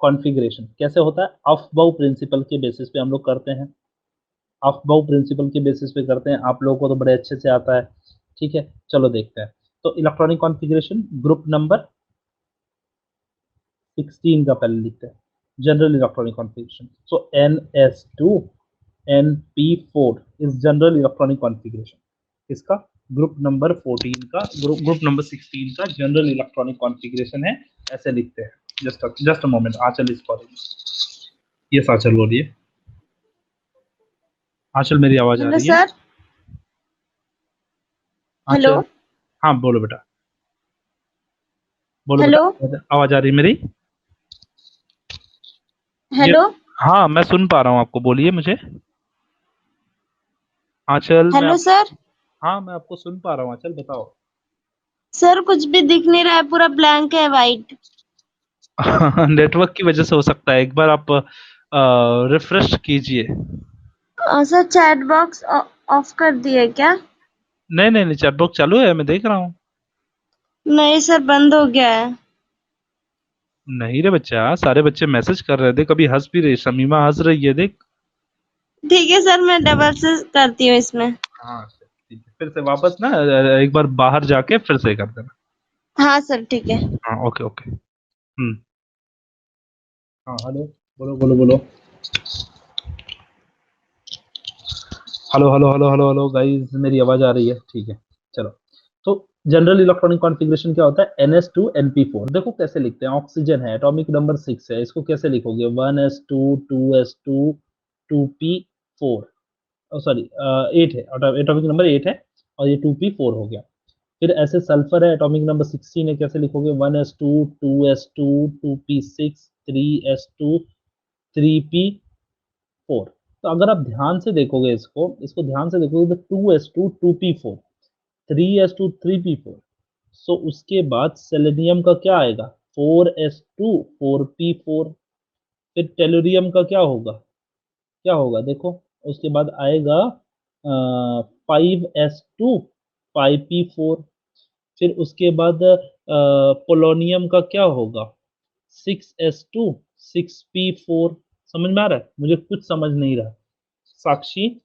कॉन्फ़िगरेशन कैसे होता है? अफबाउ प्रिंसिपल के बेसिस पे हम लोग करते हैं. अफबाउ प्रिंसिपल के बेसिस पे करते हैं. आप लोगों को तो बड़े अच्छे से आता है. ठीक है, चलो देखते हैं. तो इलेक्ट्रॉनिक कॉन्फ़िगरेशन ग्रुप नंबर 16 का पहले लिखते हैं. General electronic configuration. So NS2 NP4 is general electronic configuration. इसका ग्रुप नंबर 14 का ग्रुप नंबर 16 का जनरल इलेक्ट्रॉनिक कॉन्फ़िगरेशन है. ऐसे लिखते हैं. Just a moment. Anchal is calling. Yes Anchal बोलिए. आंचल मेरी आवाज आ हेलो रही है? सर. हेलो. आंचल, हाँ बोलो बेटा. बोलो हेलो. बेटा, आवाज आ रही है मेरी? ये, हेलो. हाँ मैं सुन पा रहा हूँ आपको. बोलिए मुझे आंचल. Hello sir. हाँ मैं आपको सुन पा रहा हूँ आंचल, बताओ. सर कुछ भी दिख नहीं रहा है, पूरा ब्लैंक है, वाइट. नेटवर्क की वजह से हो सकता है. एक बार आप रिफ्रेश कीजिए. सर चैट बॉक्स ऑफ कर दिए क्या? नहीं, चैट बॉक्स चालू है, मैं देख रहा हूँ. नहीं सर, बंद हो गया है. नहीं रे बच्चा, सारे बच्चे मैसेज कर रहे थे. कभी हंस भी रही, शमीमा हंस रही है, देख. ठीक है सर, मैं डबल से करती हूँ इसमें. हाँ ठीक है, फिर से वापस ना एक बार बाहर जाके फिर से कर देना. हाँ सर, ठीक है. हाँ ओके ओके. हाँ हेलो, बोलो बोलो बोलो। Hello hello hello hello hello guys, मेरी आवाज आ रही है? ठीक है, चलो। तो जनरल इलेक्ट्रॉनिक कॉन्फ़िगरेशन क्या होता है? NS2 NP4। देखो कैसे लिखते हैं, ऑक्सीजन है, एटॉमिक नंबर 6 है, इसको कैसे लिखोगे? 1s2 2s2 2p4, सॉरी 8 है, एटॉमिक नंबर 8 है और ये 2p4 हो गया। फिर ऐसे सल्फर है, एटॉमिक नंबर 16 है, कैसे लिखोगे? 1s2 2s2 2p6 3s2 3p4। तो अगर आप ध्यान से देखोगे, इसको ध्यान से देखोगे तो 2s2 2p4 3s2 3p4। सो उसके बाद सेलेनियम का क्या आएगा? 4s2 4p4। फिर टेलुरियम का क्या होगा? क्या होगा देखो, उसके बाद आएगा 5s2 5p4। फिर उसके बाद पोलोनियम का क्या होगा? 6s2 6p4। समझ में आ रहा है? मुझे कुछ समझ नहीं रहा। साक्षी,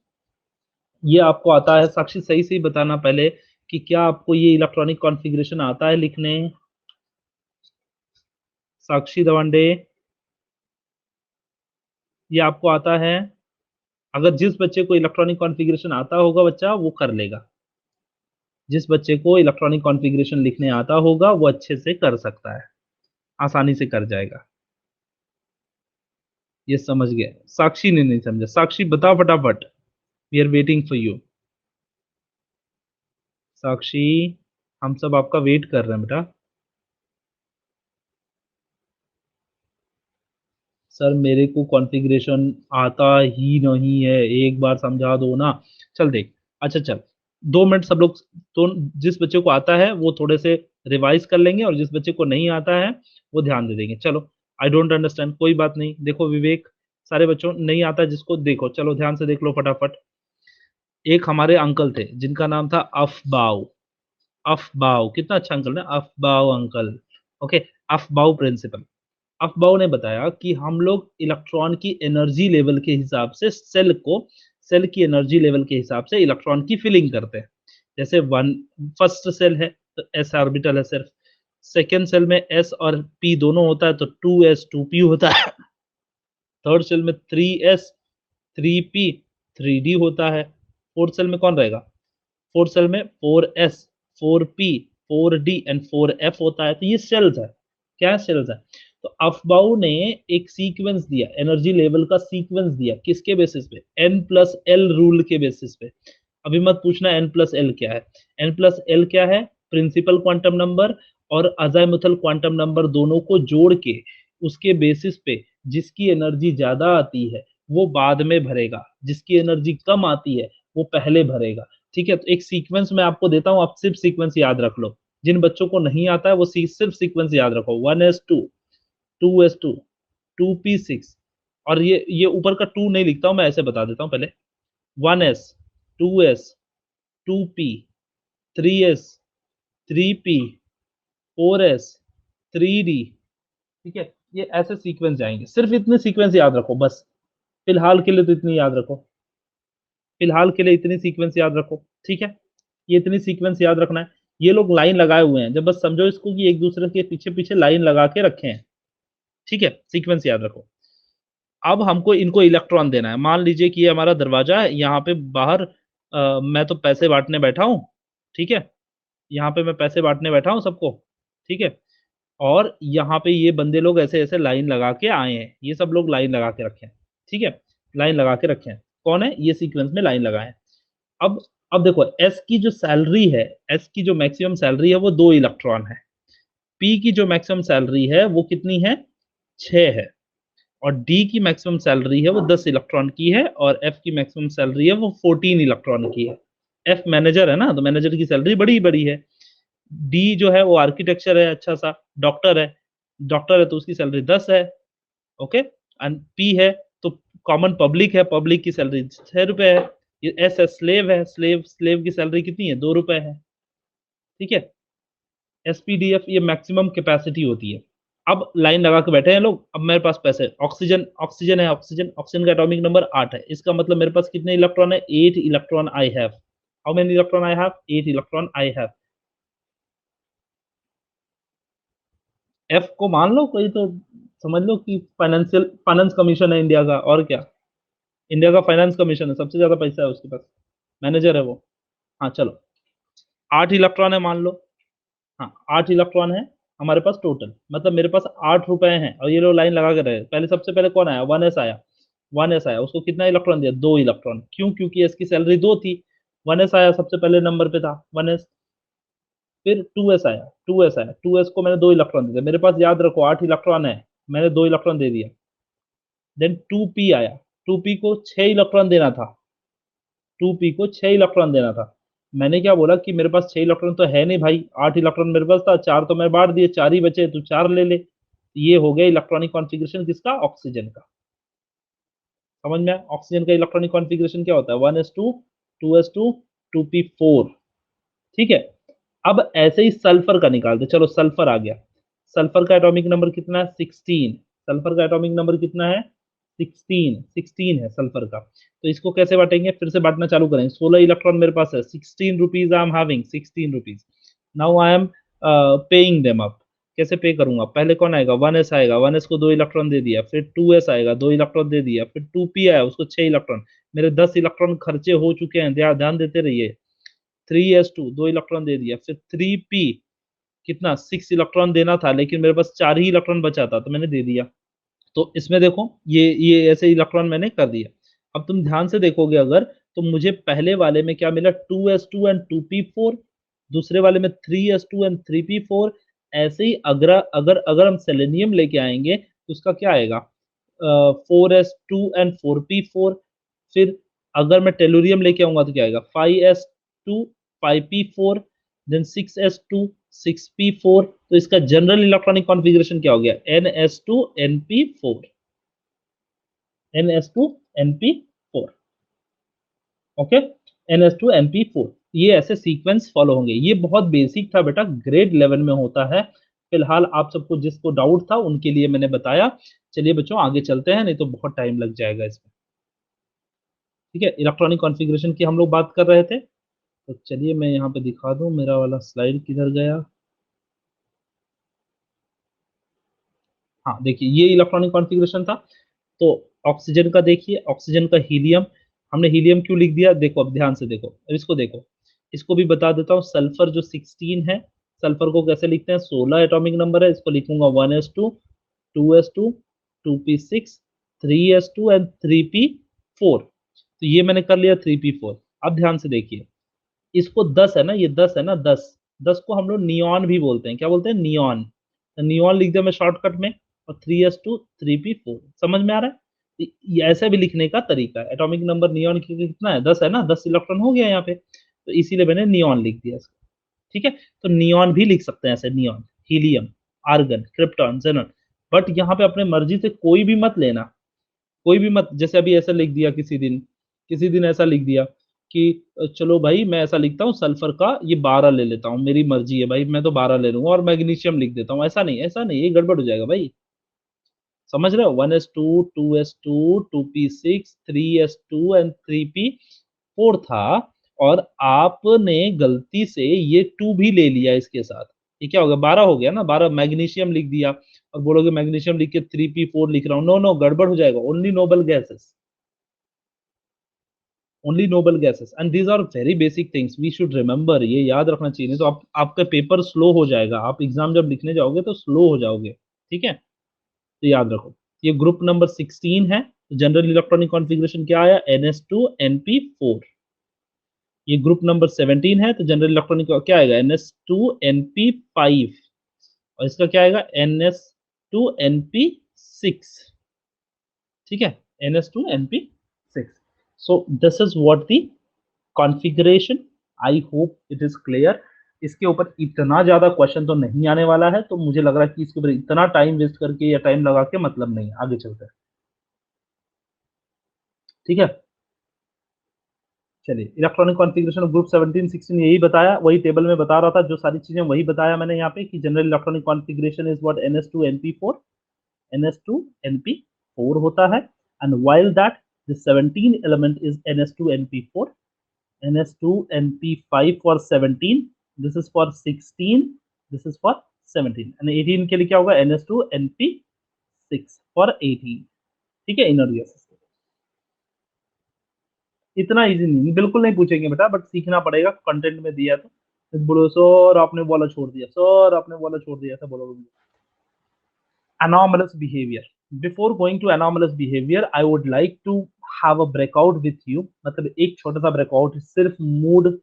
ये आपको आता है? साक्षी सही से ही बताना पहले कि क्या आपको ये इलेक्ट्रॉनिक कॉन्फ़िगरेशन आता है लिखने? साक्षी दवांडे, ये आपको आता है? अगर जिस बच्चे को इलेक्ट्रॉनिक कॉन्फ़िगरेशन आता होगा बच्चा वो कर लेगा। जिस बच्चे को इलेक्ट्रॉनिक कॉन्फ़िगरेशन लिखने आता होगा वो अच्छे से कर सकता है, आसानी से कर जाएगा। ये समझ गए? साक्षी ने नहीं समझा। साक्षी बताओ फटाफट, we are waiting for you. Sakshi, हम सब आपका वेट कर रहे हैं बेटा। सर मेरे को कॉन्फ़िगरेशन आता ही नहीं है, एक बार समझा दो ना। चल देख, अच्छा चल, 2 मिनट सब लोग। तो जिस बच्चे को आता है वो थोड़े से रिवाइज कर लेंगे और जिस बच्चे को नहीं आता है वो ध्यान दे देंगे। चलो, आई डोंट अंडरस्टैंड, कोई बात नहीं। देखो विवेक, सारे बच्चों नहीं आता जिसको, देखो चलो ध्यान से देख लो फटाफट। एक हमारे अंकल थे जिनका नाम था अफबाऊ। अफबाऊ, कितना अच्छा अंकल है, Aufbau uncle. Okay, Aufbau principle. Aufbau ने बताया कि हम लोग इलेक्ट्रॉन की एनर्जी लेवल के हिसाब से सेल की एनर्जी लेवल के हिसाब से इलेक्ट्रॉन की फिलिंग करते हैं। जैसे वन फर्स्ट सेल है तो एस ऑर्बिटल है सिर्फ। सेकेंड सेल में एस और पी दोनों होता है तो 2s 2p होता है। थर्ड सेल में 3s 3p 3d होता है। फोर्थ सेल में कौन रहेगा? फोर्थ सेल में 4s 4p 4d and 4f होता है। तो ये सेल्स है, क्या सेल्स है? तो अफबाऊ ने एक सीक्वेंस दिया, एनर्जी लेवल का सीक्वेंस दिया, किसके बेसिस पे? n+l रूल के बेसिस पे। अभी मत पूछना n+l क्या है। n+l क्या है? प्रिंसिपल क्वांटम नंबर और अज़ाइमुथल क्वांटम नंबर दोनों को जोड़ के उसके बेसिस पे जिसकी एनर्जी ज्यादा आती है वो बाद में भरेगा, जिसकी एनर्जी कम आती है वो पहले भरेगा। ठीक है, तो एक सीक्वेंस मैं आपको देता हूं, आप सिर्फ सीक्वेंस याद रख लो। जिन बच्चों को नहीं आता है वो सिर्फ सीक्वेंस याद रखो। 1s2 2s2 2p6। और ये ऊपर का 2 नहीं लिखता हूं मैं, ऐसे बता देता हूं पहले। 1s 2s 2p 3s 3p 4s 3d। ठीक है, ये ऐसे सीक्वेंस जाएंगे। सिर्फ इतने सीक्वेंस याद रखो बस, फिलहाल के लिए तो इतनी याद रखो। फिलहाल के लिए इतनी सीक्वेंस याद रखो, ठीक है? ये इतनी सीक्वेंस याद रखना है। ये लोग लाइन लगाए हुए हैं, जब बस समझो इसको कि एक दूसरे के पीछे पीछे लाइन लगा के रखे हैं। ठीक है, सीक्वेंस याद रखो। अब हमको इनको इलेक्ट्रॉन देना है। मान लीजिए कि ये हमारा दरवाजा है, यहाँ पे बाहर मैं तो पैसे बांटने बैठा हूँ। ठीक है, यहाँ पे मैं पैसे बांटने बैठा हूँ सबको। ठीक है, और यहाँ पे ये बंदे लोग ऐसे ऐसे लाइन लगा के आए हैं, ये सब लोग लाइन लगा के रखे हैं। ठीक है, लाइन लगा के रखे हैं। कौन है? ये सीक्वेंस में लाइन लगाए हैं। अब अब देखो, एस की जो सैलरी है, एस की जो मैक्सिमम सैलरी है वो 2 इलेक्ट्रॉन है। पी की जो मैक्सिमम सैलरी है वो कितनी है? 6 है। और डी की मैक्सिमम सैलरी है वो 10 इलेक्ट्रॉन की है और एफ की मैक्सिमम सैलरी है वो 14 इलेक्ट्रॉन की है। एफ मैनेजर है ना, तो मैनेजर की सैलरी बड़ी बड़ी है। डी जो है वो आर्किटेक्चर है, अच्छा सा डॉक्टर है। डॉक्टर है तो उसकी सैलरी 10 है। ओके, एंड पी है तो कॉमन पब्लिक है, पब्लिक की सैलरी 6 रुपए है। ये एस है, स्लेव है, स्लेव की सैलरी कितनी है? 2 रुपए है। ठीक है, एसपीडीएफ ये मैक्सिमम कैपेसिटी होती है। अब लाइन लगा के बैठे हैं लोग। अब मेरे पास पैसे, ऑक्सीजन ऑक्सीजन है, ऑक्सीजन ऑक्सीजन का एटॉमिक नंबर 8 है। इसका मतलब मेरे पास कितने इलेक्ट्रॉन है? 8 electron I have. How many electron I have? 8 electron I have. F को मान लो कोई, तो समझ लो कि फाइनेंस कमीशन है इंडिया का, और क्या, इंडिया का फाइनेंस कमीशन है, सबसे ज्यादा पैसा है उसके पास, मैनेजर है वो। हाँ चलो, 8 इलेक्ट्रॉन है मान लो, हाँ 8 इलेक्ट्रॉन है हमारे पास टोटल, मतलब मेरे पास 8 रुपए हैं, और ये लो लाइन लगा के रहे, पहले सबसे पहले कौन आया, 1s आया, 1s आया, उसको कितना इलेक्ट्रॉन दिया, 2 इलेक्ट्रॉन, क्यों, क्योंकि इसकी सैलरी 2 थी, 1s आया सबसे पहले नंबर पे था 1s, फिर 2s आया, 2s आया, 2s को मैंने 2 इलेक्ट्रॉन दे दिया, मेरे पास याद रखो 8 इलेक्ट्रॉन है, मैंने 2 इलेक्ट्रॉन दे दिया। देन 2p आया, 2p को 6 इलेक्ट्रॉन देना था, 2p को 6 इलेक्ट्रॉन देना था, मैंने क्या बोला कि मेरे पास 6 इलेक्ट्रॉन तो है नहीं भाई, 8 इलेक्ट्रॉन मेरे पास था, 4 तो मैं बांट दिए, 4 ही बचे, तू 4 ले ले। ये हो गया इलेक्ट्रॉनिक कॉन्फ़िगरेशन किसका, ऑक्सीजन का। समझ में आया? ऑक्सीजन का इलेक्ट्रॉनिक कॉन्फ़िगरेशन क्या होता है, 1s2 2s2 2p4। ठीक है, अब ऐसे ही सल्फर का निकालते, चलो सल्फर आ गया, सल्फर का एटॉमिक नंबर कितना है, 16, सल्फर का एटॉमिक नंबर कितना है, 16, 16 है सल्फर का। तो इसको कैसे बांटेंगे, फिर से बांटना चालू करेंगे, 16 इलेक्ट्रॉन मेरे पास है, 16 rupees I am having, 16 rupees, now I am paying them up. कैसे पे करूंगा, पहले कौन आएगा, 1s आएगा, 1s को 2 इलेक्ट्रॉन दे दिया, फिर 2s आएगा, 2 इलेक्ट्रॉन दे दिया, फिर 2p आया, उसको 6 इलेक्ट्रॉन, मेरे 10 इलेक्ट्रॉन खर्चे हो चुके हैं, ध्यान देते रहिए। 3s2 2 इलेक्ट्रॉन दे दिया, फिर 3p कितना, 6 इलेक्ट्रॉन देना था, लेकिन मेरे पास 4 ही इलेक्ट्रॉन बचा था, तो मैंने दे दिया। तो इसमें देखो ये ऐसे इलेक्ट्रॉन मैंने कर दिया। अब तुम ध्यान से देखोगे अगर, तो मुझे पहले वाले में क्या मिला, 2s2 एंड 2p4, दूसरे वाले में 3s2 एंड 3p4। ऐसे ही अगर अगर अगर हम सेलेनियम लेके आएंगे तो उसका क्या आएगा, 4s2 एंड 4p4। फिर अगर मैं टेलुरियम लेके आऊंगा तो क्या आएगा, 5s2 5p4, then 6s2 6p4। तो इसका जनरल इलेक्ट्रॉनिक कॉन्फ़िगरेशन क्या हो गया, ns2 np4, ns2 np4। Okay, ns2 np4, ये ऐसे सीक्वेंस फॉलो होंगे। ये बहुत बेसिक था बेटा, ग्रेड लेवल में होता है। फिलहाल आप सबको जिसको डाउट था उनके लिए मैंने बताया। चलिए बच्चों आगे चलते हैं, नहीं तो बहुत टाइम लग जाएगा इसमें। ठीक है, इलेक्ट्रॉनिक कॉन्फ़िगरेशन की हम लोग बात कर रहे थे, तो चलिए मैं यहाँ पे दिखा दूं, मेरा वाला स्लाइड किधर गया। हाँ देखिए, ये इलेक्ट्रॉनिक कॉन्फ़िगरेशन था। तो ऑक्सीजन का देखिए, ऑक्सीजन का हीलियम, हमने हीलियम क्यों लिख दिया, देखो अब ध्यान से देखो, अब इसको देखो, इसको भी बता देता हूँ। सल्फर जो 16 है, सल्फर को कैसे लिखते हैं, 16 एटॉमिक नंबर है, इसको लिखूंगा 1s2 2s2 2p6 3s2 and 3p4। तो ये मैंने कर लिया 3p4। अब ध्यान से देखिए, इसको 10 है ना, ये 10 है ना, 10, 10 को हम लोग नियॉन भी बोलते हैं, क्या बोलते हैं, नियॉन। तो नियॉन लिख दिया मैं शॉर्टकट में, और 3s2 3p4, समझ में आ रहा है। ये ऐसा भी लिखने का तरीका है, एटॉमिक नंबर नियॉन कितना है, 10 है ना, 10 इलेक्ट्रॉन हो गया यहाँ पे, तो इसीलिए मैंने नियॉन लिख दिया इसको। ठीक है, तो नियॉन भी लिख सकते हैं ऐसे, neon, helium, argon, krypton, xenon. But यहाँ पे अपने मर्जी से कोई भी मत लेना, कोई भी मत, जैसे अभी ऐसा लिख दिया किसी दिन ऐसा लिख दिया कि चलो भाई मैं ऐसा लिखता हूँ, सल्फर का ये 12 ले लेता हूँ, मेरी मर्जी है भाई, मैं तो 12 ले लूंगा, और मैग्नीशियम लिख देता हूँ, ऐसा नहीं, ऐसा नहीं, ये गड़बड़ हो जाएगा भाई। समझ रहे हो, 1s2 2s2 2p6 3s2 and 3p4 था, और आपने गलती से ये 2 भी ले लिया इसके साथ, ये क्या हो गया, 12 हो गया ना, 12 मैग्नीशियम लिख दिया, और बोलोगे मैग्नीशियम लिख के 3p4 लिख रहा हूँ, नो नो, गड़बड़ हो जाएगा। Only noble gases, only noble gases, and these are very basic things we should remember, ये याद रखना चाहिए, नहीं तो आपका पेपर स्लो हो जाएगा, आप एग्जाम जब लिखने जाओगे तो स्लो हो जाओगे। ठीक है, तो याद रखो, ये ग्रुप नंबर 16 है, जनरल इलेक्ट्रॉनिक कॉन्फ़िगरेशन क्या आया, ns2 np4। ये ग्रुप नंबर 17 है, तो जनरल इलेक्ट्रॉनिक क्या आएगा, ns2 np5, और इसका क्या आएगा, ns2 np6। ठीक है, ns2 np6। so this is what the configuration, I hope it is clear। इसके ऊपर इतना ज्यादा क्वेश्चन तो नहीं आने वाला है, तो मुझे लग रहा है कि इसके ऊपर इतना टाइम वेस्ट करके या टाइम लगा के मतलब नहीं है, आगे चलते हैं। ठीक है, चलिए, इलेक्ट्रॉनिक कॉन्फ़िगरेशन ऑफ ग्रुप 17 16 यही बताया, वही टेबल में बता रहा था, जो सारी चीजें वही बताया मैंने यहाँ पे, कि general electronic configuration is what, ns2 np4, ns2 np4 होता है, and while that the 17 element is ns2 np4, ns2 np5 for 17, this is for 16, this is for 17 and 18 के लिए क्या होगा NH2NP6 फॉर 18। ठीक है, इनर गैसेस। इतना easy नहीं, बिल्कुल नहीं पूछेंगे बेटा, बट सीखना पड़ेगा, कंटेंट में दिया तो बोलो सर आपने बोला छोड़ दिया, सर आपने बोला छोड़ दिया, ऐसा बोलोगे। anomalous behavior, before going to anomalous behavior I would like to have a breakout with you, मतलब एक छोटा सा ब्रेकआउट सिर्फ मूड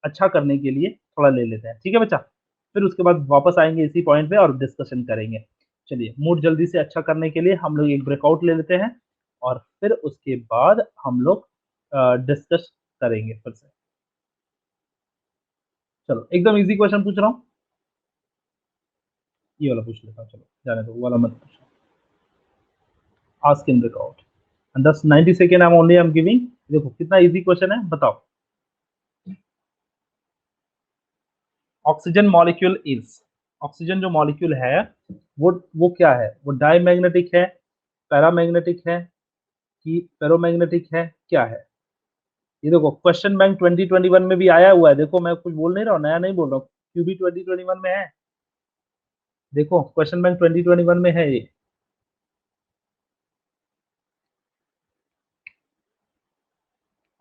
अच्छा करने के लिए थोड़ा ले लेते हैं, ठीक है बच्चा। फिर उसके बाद वापस आएंगे इसी पॉइंट पे और डिस्कशन करेंगे। चलिए, मूड जल्दी से अच्छा करने के लिए हम लोग एक ब्रेकआउट ले लेते हैं और फिर उसके बाद हम लोग डिस्कस करेंगे फिर से। चलो एकदम इजी क्वेश्चन पूछ रहा हूँ, ये वाला पूछ लेता हूँ, चलो जाने दो, वो वाला मत पूछो। Ask in breakout and 90 second I am giving. देखो कितना इजी क्वेश्चन है, बताओ। ऑक्सीजन मॉलिक्यूल इज, ऑक्सीजन जो मॉलिक्यूल है वो क्या है, वो डायमैग्नेटिक है, पैरामैग्नेटिक है कि फेरोमैग्नेटिक है, क्या है? ये देखो क्वेश्चन बैंक 2021 में भी आया हुआ है, देखो मैं कुछ बोल नहीं रहा हूँ, नया नहीं बोल रहा हूँ, क्यूबी 2021 में है, देखो क्वेश्चन बैंक 2021 में है ये।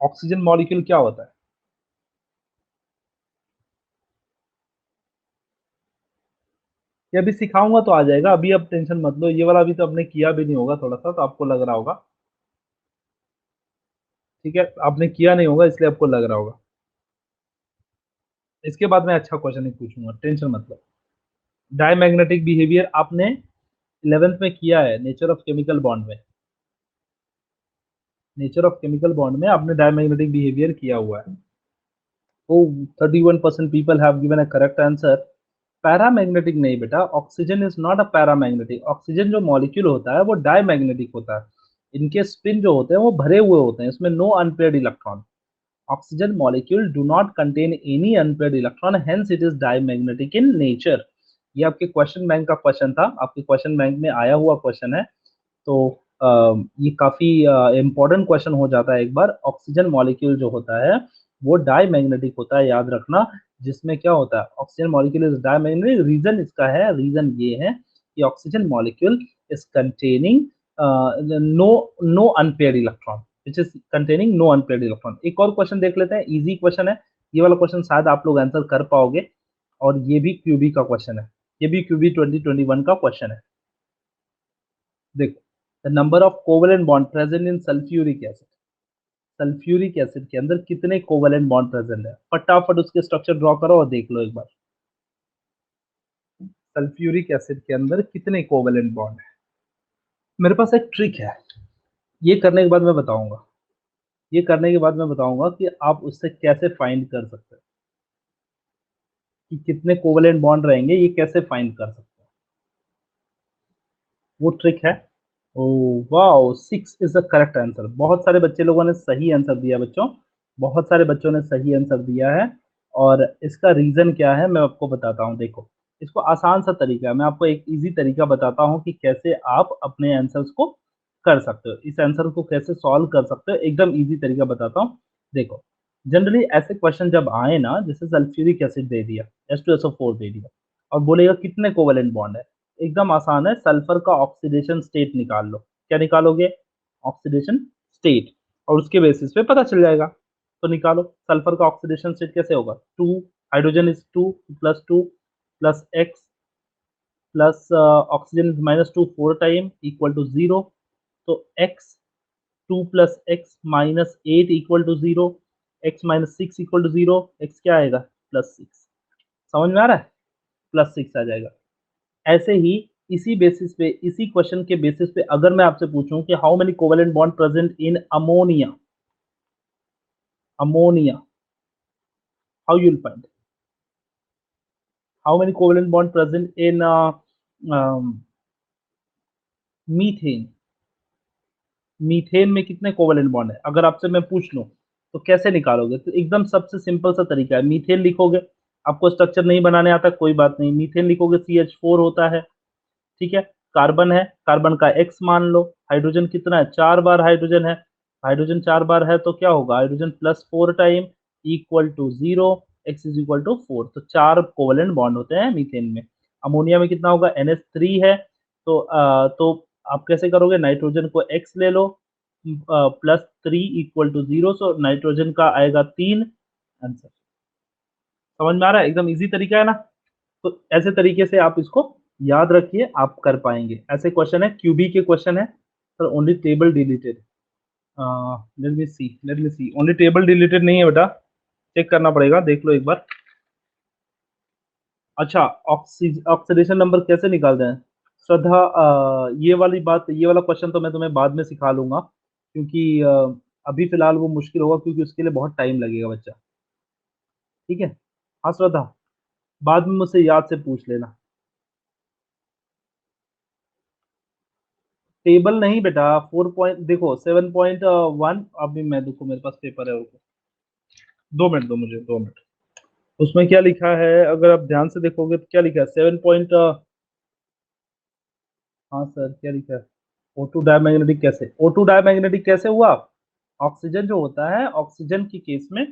ऑक्सीजन मॉलिक्यूल क्या होता है? ये अभी सिखाऊंगा तो आ जाएगा, अभी अब टेंशन मत लो, ये वाला अभी तो आपने किया भी नहीं होगा, थोड़ा सा तो आपको लग रहा होगा, ठीक है, आपने किया नहीं होगा इसलिए आपको लग रहा होगा। इसके बाद मैं अच्छा क्वेश्चन नहीं पूछूंगा, टेंशन मत लो। डायमैग्नेटिक बिहेवियर आपने 11th में किया है, नेचर ऑफ केमिकल बॉन्ड में, नेचर ऑफ केमिकल बॉन्ड में आपने डायमैग्नेटिक बिहेवियर किया हुआ है। तो 31% people have given a correct answer. Paramagnetic नहीं बेटा, oxygen is not a paramagnetic, oxygen जो मॉलिक्यूल होता है वो डायमैग्नेटिक होता है, इनके स्पिन जो होते हैं वो भरे हुए होते हैं, इसमें no unpaired electron. Oxygen molecule do not contain any unpaired electron, hence it is diamagnetic in nature. ये आपके क्वेश्चन बैंक का क्वेश्चन था, आपके क्वेश्चन बैंक में आया हुआ क्वेश्चन है, तो ये काफी इंपॉर्टेंट क्वेश्चन हो जाता है एक बार। ऑक्सीजन मॉलिक्यूल जो होता है वो डायमैग्नेटिक होता है, याद रखना, जिसमें क्या होता है oxygen molecule is diamagnetic. Reason इसका है, रीजन ये है कि oxygen molecule is containing no no unpaired electron, which is containing no unpaired electron. एक और क्वेश्चन देख लेते हैं, इजी क्वेश्चन है ये वाला, क्वेश्चन शायद आप लोग आंसर कर पाओगे, और ये भी क्यूबी का क्वेश्चन है, ये भी क्यूबी 2021 का क्वेश्चन है। देखो, the number of covalent bond present in sulphuric acid, sulphuric acid के अंदर कितने कोवेलेंट बॉन्ड प्रेजेंट है, फटाफट उसके स्ट्रक्चर ड्रॉ करो और देख लो एक बार। सल्फ्यूरिक एसिड के अंदर कितने कोवेलेंट बॉन्ड है? मेरे पास एक ट्रिक है, ये करने के बाद मैं बताऊंगा, ये करने के बाद मैं बताऊंगा कि आप उससे कैसे फाइंड कर सकते हैं कि कितने कोवेलेंट बॉन्ड रहेंगे, ये कैसे फाइंड कर सकते हैं, वो ट्रिक है। Oh wow, 6 is the correct answer. बहुत सारे बच्चे लोगों ने सही आंसर दिया बच्चों, बहुत सारे बच्चों ने सही आंसर दिया है, और इसका रीजन क्या है मैं आपको बताता हूँ। देखो, इसको आसान सा तरीका है, मैं आपको एक इजी तरीका बताता हूँ कि कैसे आप अपने आंसर्स को कर सकते हो, इस आंसर को कैसे सॉल्व कर सकते हो, एकदम इजी तरीका बताता हूँ। देखो, जनरली ऐसे क्वेश्चन जब आए ना, जैसे सल्फ्यूरिक एसिड दे दिया, H2SO4 दे दिया, और बोलेगा कितने कोवेलेंट बॉन्ड है, एकदम आसान है, सल्फर का ऑक्सीडेशन स्टेट निकाल लो। क्या निकालोगे? ऑक्सीडेशन स्टेट, और उसके बेसिस पे पता चल जाएगा। तो निकालो, सल्फर का ऑक्सीडेशन स्टेट कैसे होगा, 2, hydrogen is 2 +2 plus x plus oxygen is -2 4 time equal to 0, तो x 2 + x -8 equal to 0, x -6 equal to 0, x क्या आएगा +6, समझ में आ रहा है, +6 आ जाएगा। ऐसे ही इसी बेसिस पे, इसी क्वेश्चन के बेसिस पे अगर मैं आपसे पूछूं कि how many covalent bond present in ammonia, ammonia, how you will find, how many covalent bond present in methane, methane में कितने कोवेलेंट बॉन्ड है, अगर आपसे मैं पूछ लूं तो कैसे निकालोगे? तो एकदम सबसे सिंपल सा तरीका है, मीथेन लिखोगे, आपको स्ट्रक्चर नहीं बनाने आता कोई बात नहीं, मीथेन लिखोगे CH4 होता है, ठीक है, कार्बन है, कार्बन का x मान लो, हाइड्रोजन कितना है, 4 बार हाइड्रोजन है, हाइड्रोजन 4 बार है तो क्या होगा, hydrogen +4 time equal to 0, x is equal to 4, तो 4 कोवेलेंट बॉन्ड होते हैं मीथेन में। अमोनिया में कितना होगा, NH3 है, तो आप कैसे करोगे, नाइट्रोजन को x ले लो, +3 = 0, सो नाइट्रोजन का आएगा 3 आंसर। समझ में आ रहा है, एकदम इजी तरीका है ना। तो ऐसे तरीके से आप इसको याद रखिए, आप कर पाएंगे। ऐसे क्वेश्चन है, क्यूबी के क्वेश्चन है sir, only table deleted, let me see, only table deleted नहीं है बेटा, चेक करना पड़ेगा, देख लो एक बार। अच्छा, ऑक्सीडेशन नंबर कैसे निकालते हैं श्रद्धा, ये वाली बात, ये वाला क्वेश्चन तो मैं तुम्हें बाद में सिखा लूंगा, क्योंकि अभी फिलहाल वो मुश्किल होगा, क्योंकि उसके लिए बहुत टाइम लगेगा बच्चा। ठीक है, हाँ श्रद्धा, बाद में मुझसे याद से पूछ लेना। टेबल नहीं बेटा, 4 पॉइंट देखो, 7.1, अभी मैं देखो मेरे पास पेपर है, रुको 2 मिनट दो मुझे, 2 मिनट। उसमें क्या लिखा है, अगर आप ध्यान से देखोगे तो क्या लिखा है, 7 पॉइंट, हाँ सर क्या लिखा है, O2 डायमैग्नेटिक कैसे, O2 डायमैग्नेटिक कैसे हुआ, ऑक्सीजन जो होता है, ऑक्सीजन के केस में,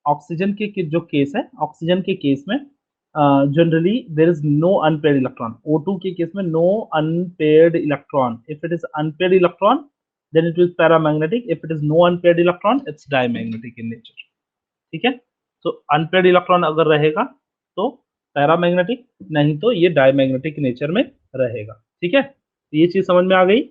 ऑक्सीजन के जो केस है, ऑक्सीजन के केस में generally there is no unpaired electron, O2 के केस में no unpaired electron, if it is unpaired electron then it is paramagnetic, if it is no unpaired electron it's diamagnetic in nature. ठीक है, तो unpaired electron अगर रहेगा तो paramagnetic, नहीं तो ये डायमैग्नेटिक नेचर में रहेगा। ठीक है, तो ये चीज समझ में आ गई।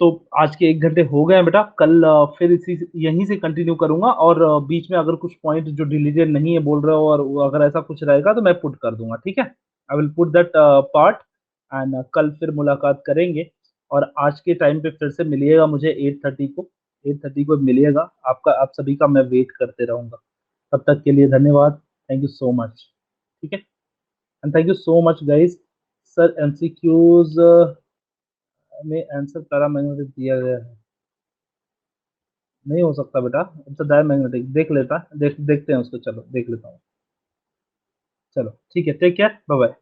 तो आज के 1 घंटे हो गए हैं बेटा, कल फिर इसी यहीं से कंटिन्यू करूंगा, और बीच में अगर कुछ पॉइंट जो डिलीटेड नहीं है बोल रहे हो, और अगर ऐसा कुछ रहेगा तो मैं पुट कर दूंगा। ठीक है, I will put that part, and कल फिर मुलाकात करेंगे। और आज के टाइम पे फिर से मिलिएगा मुझे 8:30 को, 8:30 को मिलिएगा, आपका, आप सभी का मैं वेट करते रहूंगा। तब तक के लिए धन्यवाद, थैंक यू सो मच। ठीक है, and thank you so much guys. Sir MCQs में आंसर पैरामैग्नेटिक दिया गया है, नहीं हो सकता बेटा, इट्स डायमैग्नेटिक, देखते हैं उसको, चलो देख लेता हूँ। चलो ठीक है, टेक केयर, बाय बाय।